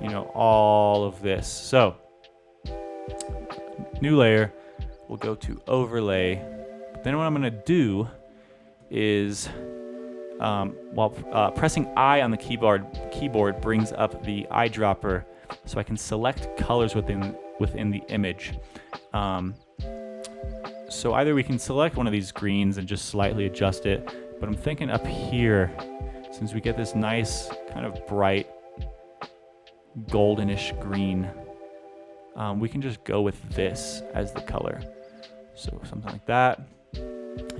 B: you know, all of this. So new layer, we'll go to overlay. Then what I'm going to do is, while pressing I on the keyboard brings up the eyedropper, so I can select colors within the image. So either we can select one of these greens and just slightly adjust it, but I'm thinking up here, since we get this nice kind of bright goldenish green, we can just go with this as the color. So something like that.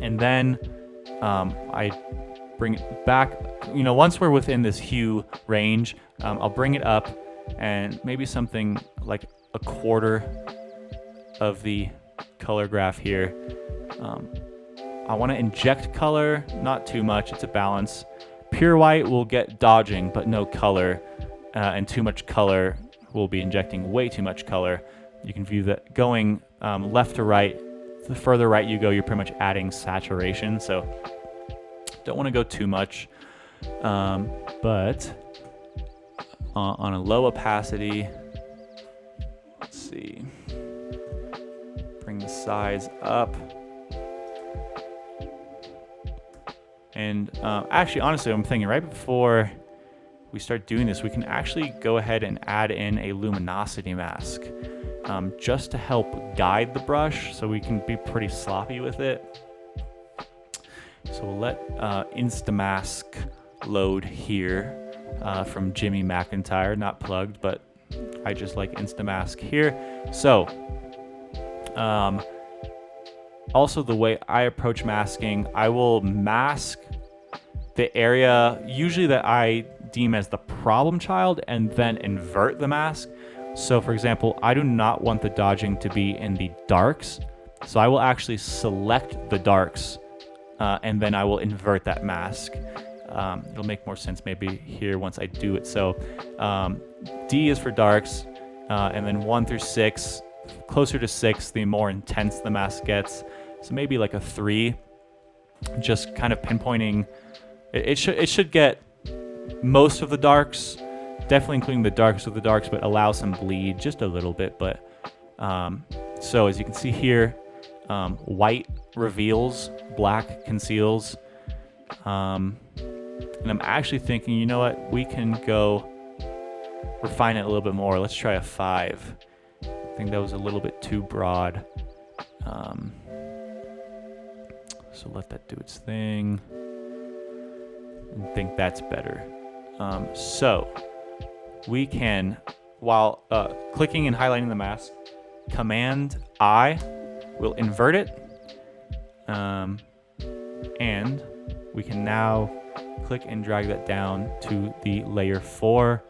B: And then I bring it back, you know, once we're within this hue range, I'll bring it up and maybe something like a quarter of the color graph here. I want to inject color, not too much, it's a balance. Pure white will get dodging, but no color, and too much color will be injecting way too much color. You can view that going left to right. The further right you go, you're pretty much adding saturation, so don't want to go too much. But on a low opacity, let's see, bring the size up. And actually, honestly, I'm thinking right before we start doing this, we can actually go ahead and add in a luminosity mask. Just to help guide the brush, so we can be pretty sloppy with it. So we'll let Instamask load here from Jimmy McIntyre, not plugged, but I just like Instamask here. So also the way I approach masking, I will mask the area usually that I deem as the problem child and then invert the mask. So for example, I do not want the dodging to be in the darks. So I will actually select the darks and then I will invert that mask. It'll make more sense maybe here once I do it. So D is for darks, and then 1 through 6, closer to 6, the more intense the mask gets. So maybe like a 3, just kind of pinpointing. It should get most of the darks, definitely including the darks of the darks, but allow some bleed just a little bit. But so as you can see here, white reveals, black conceals. And I'm actually thinking, you know what, we can go refine it a little bit more. Let's try a 5. I think that was a little bit too broad. So let that do its thing. I think that's better. So we can, while clicking and highlighting the mask, Command I will invert it. And we can now click and drag that down to the layer 4.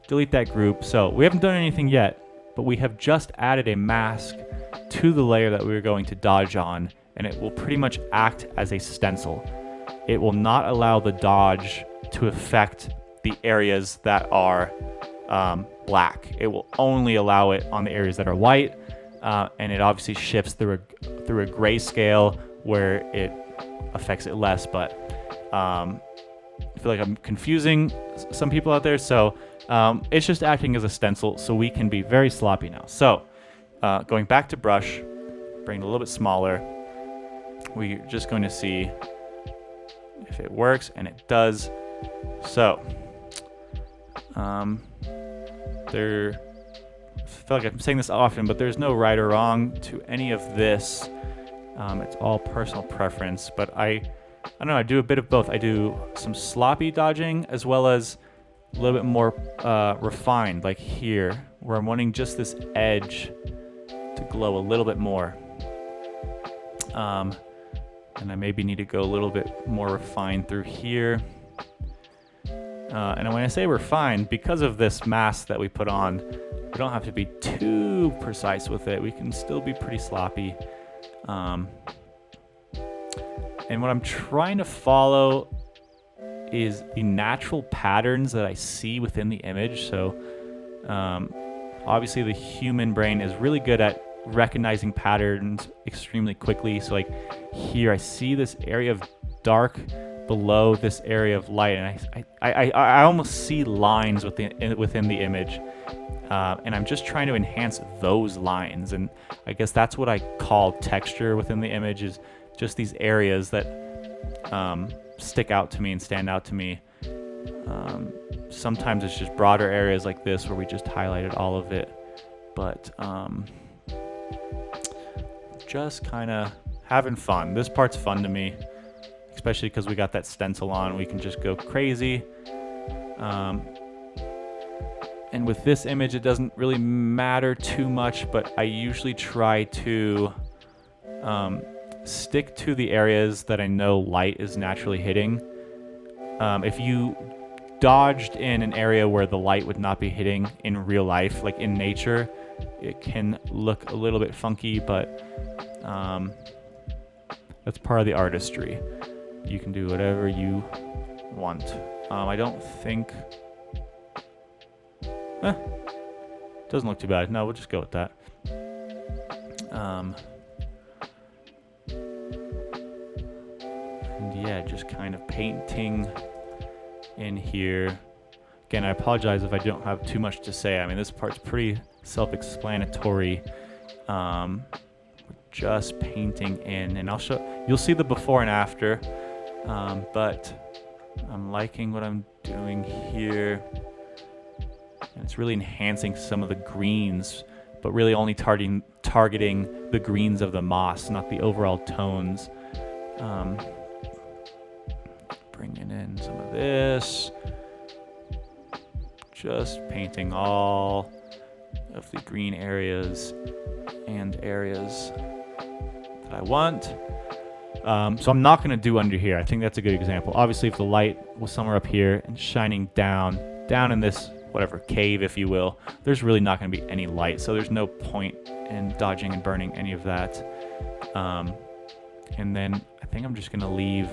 B: Delete that group. So we haven't done anything yet, but we have just added a mask to the layer that we were going to dodge on, and it will pretty much act as a stencil. It will not allow the dodge to affect the areas that are black. It will only allow it on the areas that are white, and it obviously shifts through a grayscale where it affects it less, but I feel like I'm confusing some people out there, so it's just acting as a stencil, so we can be very sloppy now. So going back to brush, bring it a little bit smaller, we're just going to see if it works, and it does. So I feel like I'm saying this often, but there's no right or wrong to any of this. It's all personal preference, but I don't know, I do a bit of both. I do some sloppy dodging as well as a little bit more refined, like here, where I'm wanting just this edge to glow a little bit more. And I maybe need to go a little bit more refined through here. And when I say refined, because of this mask that we put on, we don't have to be too precise with it. We can still be pretty sloppy. And what I'm trying to follow is the natural patterns that I see within the image. So obviously the human brain is really good at recognizing patterns extremely quickly. So like here, I see this area of dark below this area of light, and I almost see lines within the image. And I'm just trying to enhance those lines, and I guess that's what I call texture within the image, is just these areas that stick out to me and stand out to me. Sometimes it's just broader areas like this where we just highlighted all of it, but just kind of having fun. This part's fun to me, especially because we got that stencil on. We can just go crazy. And with this image, it doesn't really matter too much, but I usually try to stick to the areas that I know light is naturally hitting. If you dodged in an area where the light would not be hitting in real life, like in nature, it can look a little bit funky, but that's part of the artistry. You can do whatever you want. I don't think... doesn't look too bad. No, we'll just go with that. And yeah, just kind of painting in here. Again, I apologize if I don't have too much to say. I mean, this part's pretty self-explanatory. Just painting in, and you'll see the before and after. But I'm liking what I'm doing here. And it's really enhancing some of the greens, but really only targeting the greens of the moss, not the overall tones. Bringing in some of this. Just painting all of the green areas and areas that I want. So I'm not going to do under here. I think that's a good example. Obviously, if the light was somewhere up here and shining down in this whatever cave, if you will, there's really not going to be any light, so there's no point in dodging and burning any of that. And then I think I'm just going to leave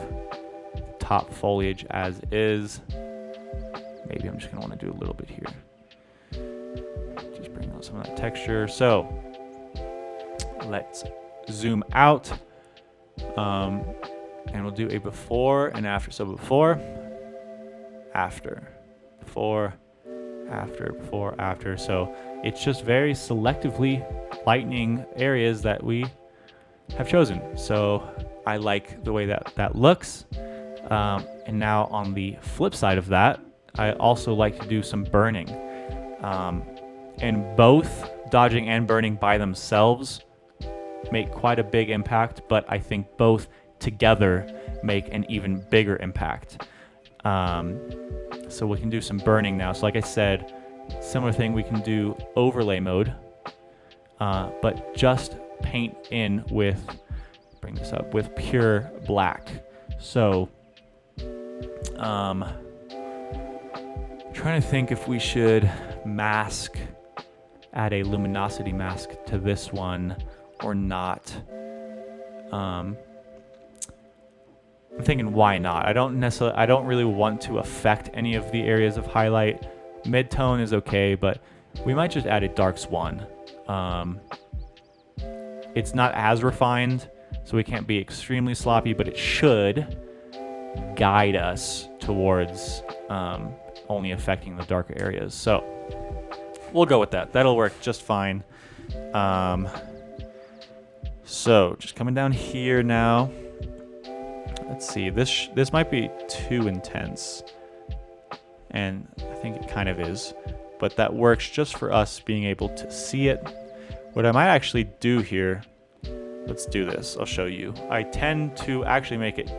B: the top foliage as is. Maybe I'm just going to want to do a little bit here. Just bring out some of that texture. So let's zoom out, and we'll do a before and after. So before, after, before, after, before, after. So it's just very selectively lightening areas that we have chosen. So I like the way that looks. And now on the flip side of that, I also like to do some burning. And both dodging and burning by themselves make quite a big impact, but I think both together make an even bigger impact. So we can do some burning now. So like I said, similar thing, we can do overlay mode, but just paint in with, bring this up, with pure black. So trying to think if we should add a luminosity mask to this one or not. I'm thinking why not? I don't really want to affect any of the areas of highlight. Mid-tone is okay, but we might just add a dark swan. It's not as refined, so we can't be extremely sloppy, but it should guide us towards only affecting the darker areas. So we'll go with that. That'll work just fine. So just coming down here now. Let's see, this might be too intense, and I think it kind of is, but that works just for us being able to see it. What I might actually do here, let's do this, I'll show you. I tend to actually make it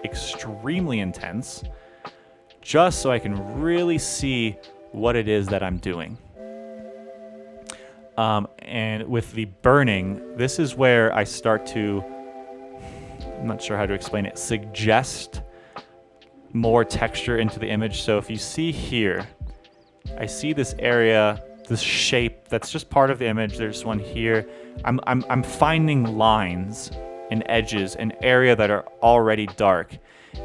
B: extremely intense, just so I can really see what it is that I'm doing. And with the burning, this is where I start to, I'm not sure how to explain it, suggest more texture into the image. So if you see here, I see this area, this shape that's just part of the image. There's one here. I'm finding lines and edges, an area that are already dark,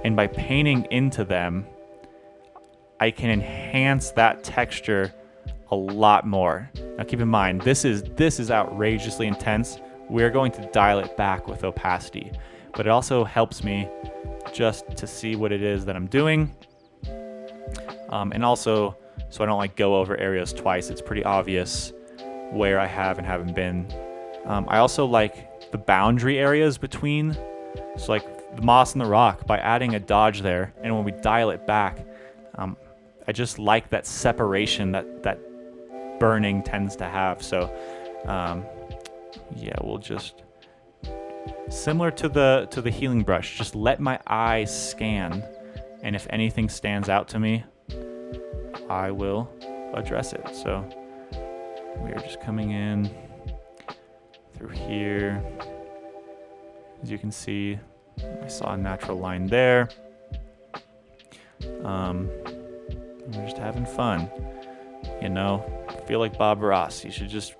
B: and by painting into them, I can enhance that texture a lot more. Now keep in mind, this is outrageously intense. We're going to dial it back with opacity, but it also helps me just to see what it is that I'm doing. And also, so I don't like go over areas twice. It's pretty obvious where I have and haven't been. I also like the boundary areas between, so like the moss and the rock, by adding a dodge there, and when we dial it back, I just like that separation that burning tends to have. So yeah, we'll just, similar to the healing brush, just let my eyes scan, and if anything stands out to me, I will address it. So we are just coming in through here. As you can see, I saw a natural line there. We're just having fun, you know. Feel like Bob Ross. You should just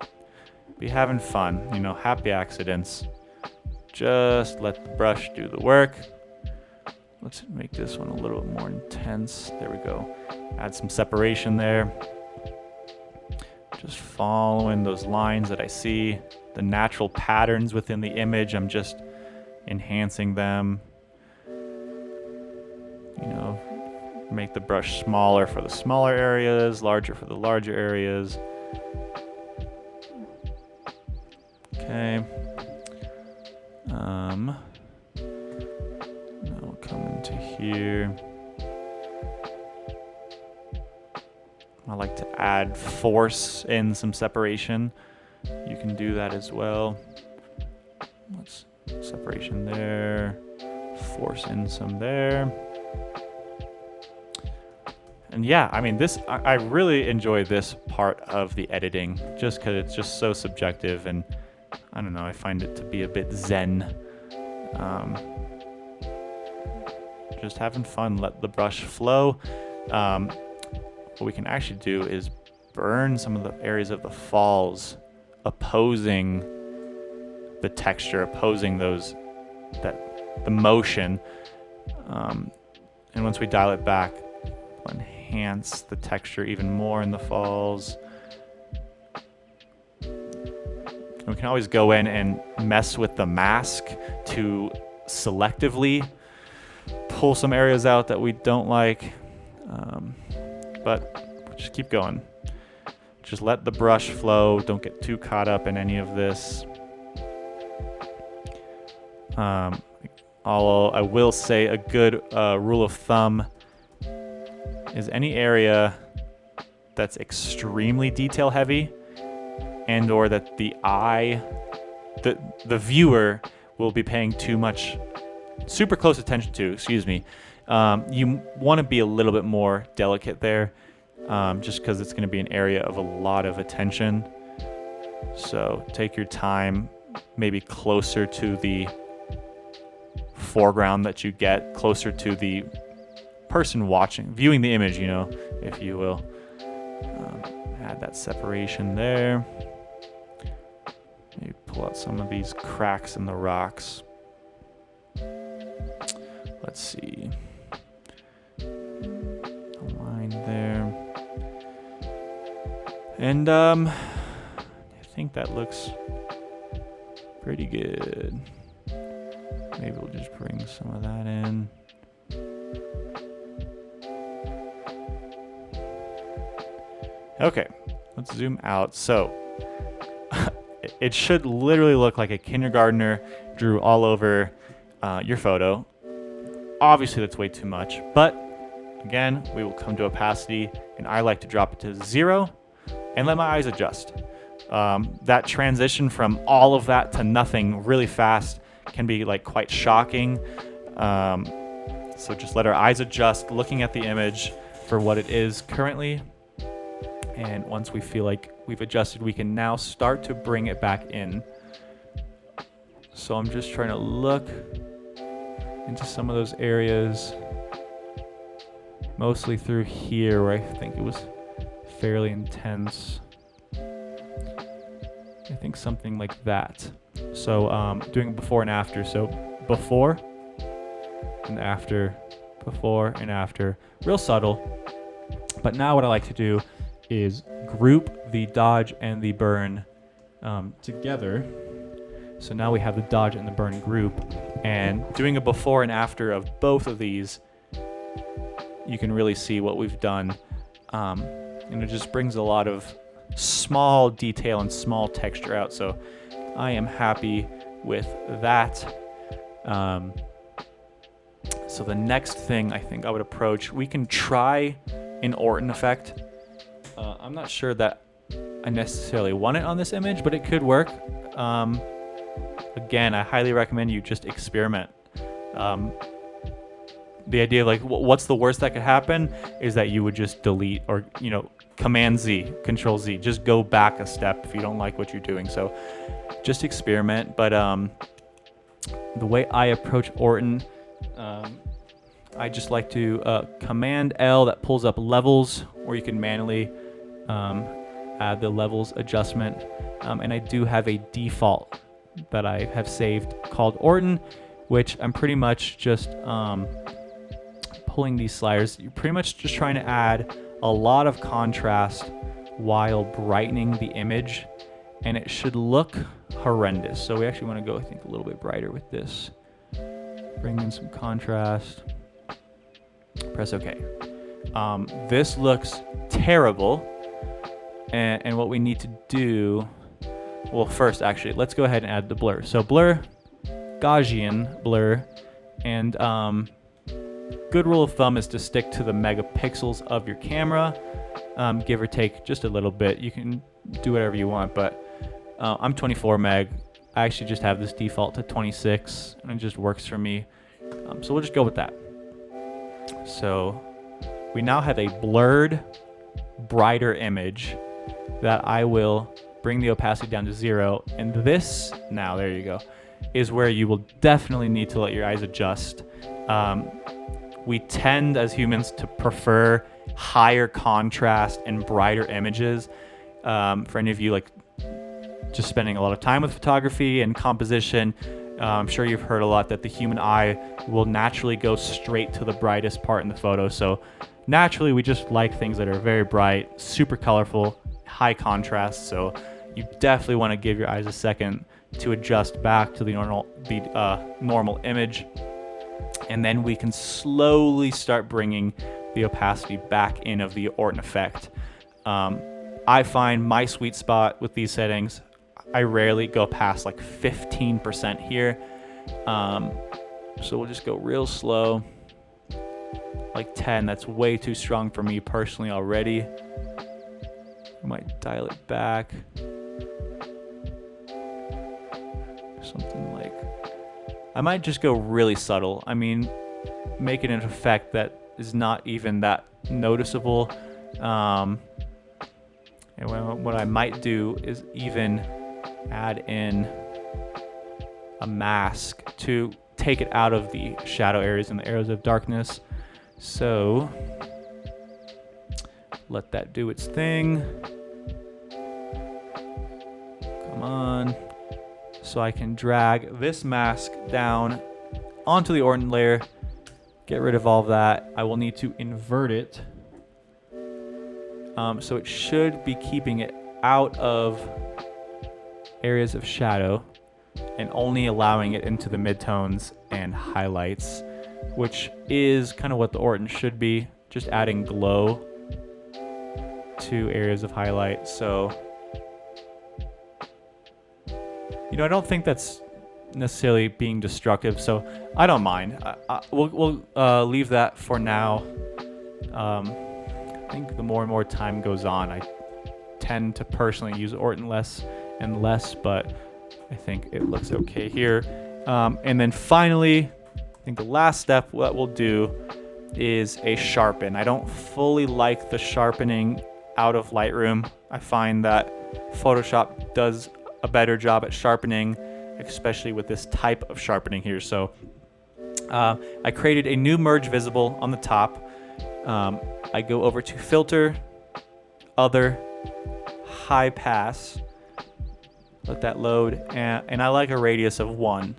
B: be having fun, you know. Happy accidents. Just let the brush do the work. Let's make this one a little bit more intense. There we go. Add some separation there. Just following those lines that I see, the natural patterns within the image. I'm just enhancing them. You know, make the brush smaller for the smaller areas, larger for the larger areas. Okay. Now we'll come into here. I like to add force in some separation. You can do that as well. Let's separation there, force in some there. And yeah, I mean, I really enjoy this part of the editing, just because it's just so subjective, and I don't know, I find it to be a bit zen. Just having fun, let the brush flow. What we can actually do is burn some of the areas of the falls, opposing the texture, opposing the motion. And once we dial it back, we'll enhance the texture even more in the falls. And we can always go in and mess with the mask to selectively pull some areas out that we don't like. But just keep going. Just let the brush flow. Don't get too caught up in any of this. I will say a good rule of thumb is any area that's extremely detail heavy, and or that the viewer will be paying too much, super close attention to, excuse me. You want to be a little bit more delicate there, just because it's going to be an area of a lot of attention. So take your time, maybe closer to the foreground that you get, closer to the person viewing the image, if you will. Add that separation there. Maybe pull out some of these cracks in the rocks. Let's see. A line there. And I think that looks pretty good. Maybe we'll just bring some of that in. Okay, let's zoom out. So it should literally look like a kindergartner drew all over your photo. Obviously that's way too much, but again, we will come to opacity, and I like to drop it to 0 and let my eyes adjust. That transition from all of that to nothing really fast can be like quite shocking. So just let our eyes adjust, looking at the image for what it is currently. And once we feel like we've adjusted, we can now start to bring it back in. So I'm just trying to look into some of those areas, mostly through here where I think it was fairly intense. I think something like that. So doing before and after. So before and after, before and after, real subtle. But now what I like to do is group the dodge and the burn together. So now we have the dodge and the burn group, and doing a before and after of both of these, you can really see what we've done. And it just brings a lot of small detail and small texture out. So I am happy with that. So the next thing I think I would approach, we can try an Orton effect. I'm not sure that I necessarily want it on this image, but it could work. Again, I highly recommend you just experiment. The idea of like, what's the worst that could happen is that you would just delete or, Command Z, Control Z, just go back a step if you don't like what you're doing. So just experiment. But the way I approach Orton, I just like to Command L, that pulls up levels, or you can manually add the levels adjustment. And I do have a default that I have saved called Orton, which I'm pretty much just pulling these sliders. You're pretty much just trying to add a lot of contrast while brightening the image, and it should look horrendous. So we actually want to go, I think, a little bit brighter with this. Bring in some contrast. Press OK. This looks terrible, and what we need to do, well, first actually, let's go ahead and add the blur. So blur, Gaussian blur, and good rule of thumb is to stick to the megapixels of your camera, give or take just a little bit. You can do whatever you want, but I'm 24 meg. I actually just have this default to 26, and it just works for me. So we'll just go with that. So we now have a blurred, brighter image that I will bring the opacity down to 0. And this, now, there you go, is where you will definitely need to let your eyes adjust. We tend as humans to prefer higher contrast and brighter images. For any of you like just spending a lot of time with photography and composition, I'm sure you've heard a lot that the human eye will naturally go straight to the brightest part in the photo. So naturally we just like things that are very bright, super colorful, high contrast. So you definitely want to give your eyes a second to adjust back to the normal image. And then we can slowly start bringing the opacity back in of the Orton effect. I find my sweet spot with these settings, I rarely go past like 15% here. So we'll just go real slow, like 10. That's way too strong for me personally already. I might dial it back. something like, I might just go really subtle. I mean, make it an effect that is not even that noticeable. And what I might do is even add in a mask to take it out of the shadow areas and the areas of darkness. So let that do its thing. Come on. So I can drag this mask down onto the Orton layer, get rid of all of that. I will need to invert it. So it should be keeping it out of areas of shadow and only allowing it into the midtones and highlights, which is kind of what the Orton should be, just adding glow to areas of highlight. So, you know, I don't think that's necessarily being destructive, so I don't mind. We'll leave that for now. I think the more and more time goes on, I tend to personally use Orton less and less, but I think it looks okay here. And then finally, I think the last step what we'll do is a sharpen. I don't fully like the sharpening out of Lightroom. I find that Photoshop does a better job at sharpening, especially with this type of sharpening here. So I created a new merge visible on the top. I go over to filter, other, high pass, let that load, and I like a radius of 1.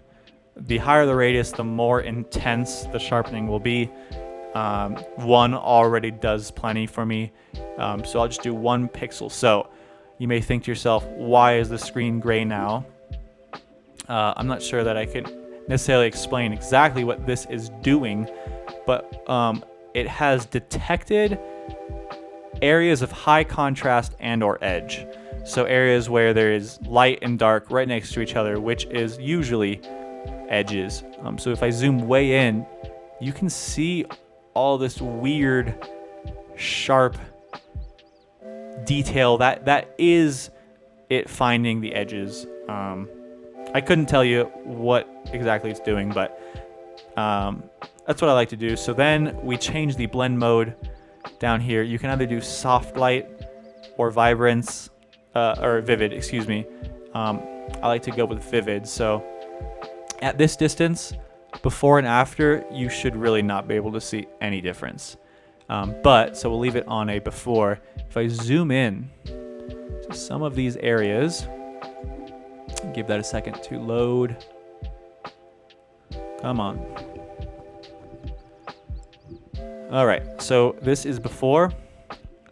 B: The higher the radius, the more intense the sharpening will be. 1 already does plenty for me, so I'll just do 1 pixel. So you may think to yourself, why is the screen gray now? I'm not sure that I could necessarily explain exactly what this is doing, but it has detected areas of high contrast and or edge. So areas where there is light and dark right next to each other, which is usually edges. So if I zoom way in, you can see all this weird, sharp detail that is it finding the edges. I couldn't tell you what exactly it's doing, but that's what I like to do. So then we change the blend mode down here. You can either do soft light or vibrance, or vivid, excuse me. I like to go with vivid. So at this distance, before and after, you should really not be able to see any difference. So we'll leave it on a before. If I zoom in to some of these areas, give that a second to load. Come on. All right, so this is before,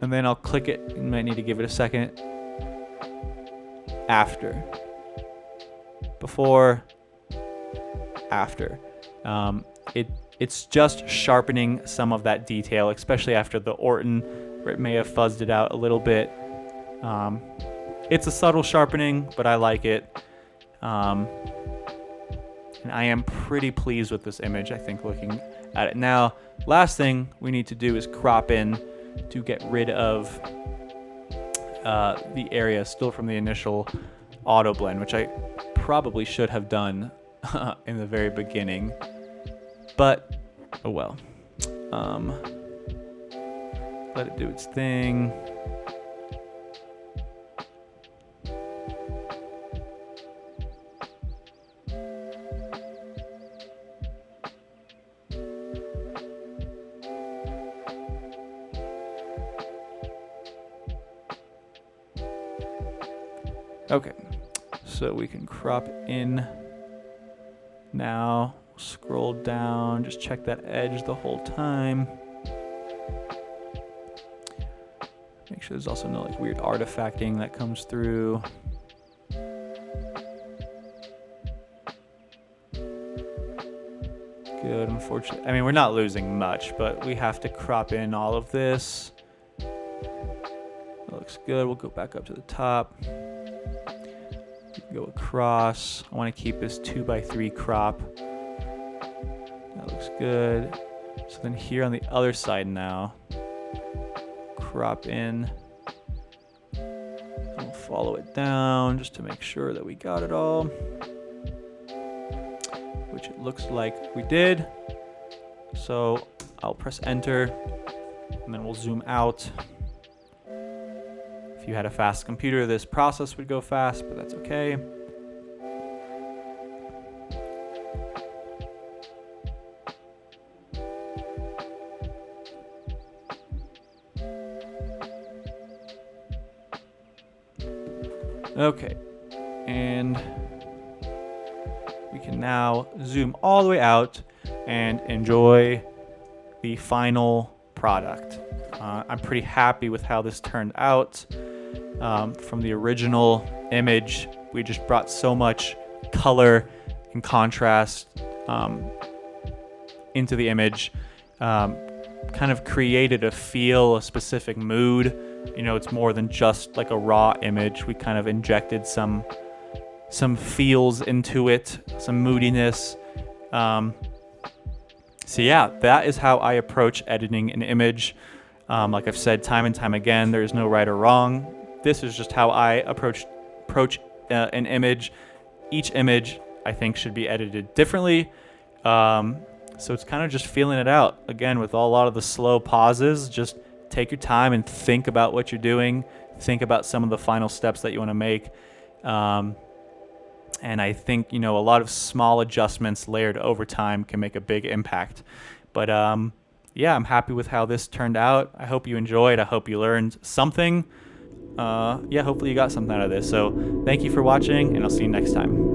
B: and then I'll click it. You might need to give it a second. After. Before. After. It's just sharpening some of that detail, especially after the Orton, where it may have fuzzed it out a little bit. It's a subtle sharpening, but I like it. And I am pretty pleased with this image, I think, looking at it now. Last thing we need to do is crop in to get rid of the area still from the initial auto blend, which I probably should have done in the very beginning, but oh well. Let it do its thing. Okay, so we can crop in now, scroll down, just check that edge the whole time. Make sure there's also no like weird artifacting that comes through. Good, unfortunately. I mean, we're not losing much, but we have to crop in all of this. That looks good. We'll go back up to the top. Go across. I want to keep this 2x3 crop. That looks good. So then here on the other side now, crop in. We'll follow it down just to make sure that we got it all. which it looks like we did. So I'll press enter and then we'll zoom out. If you had a fast computer, this process would go fast, but that's okay. Okay, and we can now zoom all the way out and enjoy the final product. I'm pretty happy with how this turned out. From the original image, we just brought so much color and contrast into the image, kind of created a feel, a specific mood. You know, it's more than just like a raw image. We kind of injected some feels into it, some moodiness. So yeah, that is how I approach editing an image. Like I've said time and time again, there's no right or wrong. This is just how I approach an image. Each image, I think, should be edited differently. So it's kind of just feeling it out. Again, with a lot of the slow pauses, just take your time and think about what you're doing. Think about some of the final steps that you want to make. And I think, you know, a lot of small adjustments layered over time can make a big impact. But yeah, I'm happy with how this turned out. I hope you enjoyed. I hope you learned something. Yeah, hopefully you got something out of this. So thank you for watching, and I'll see you next time.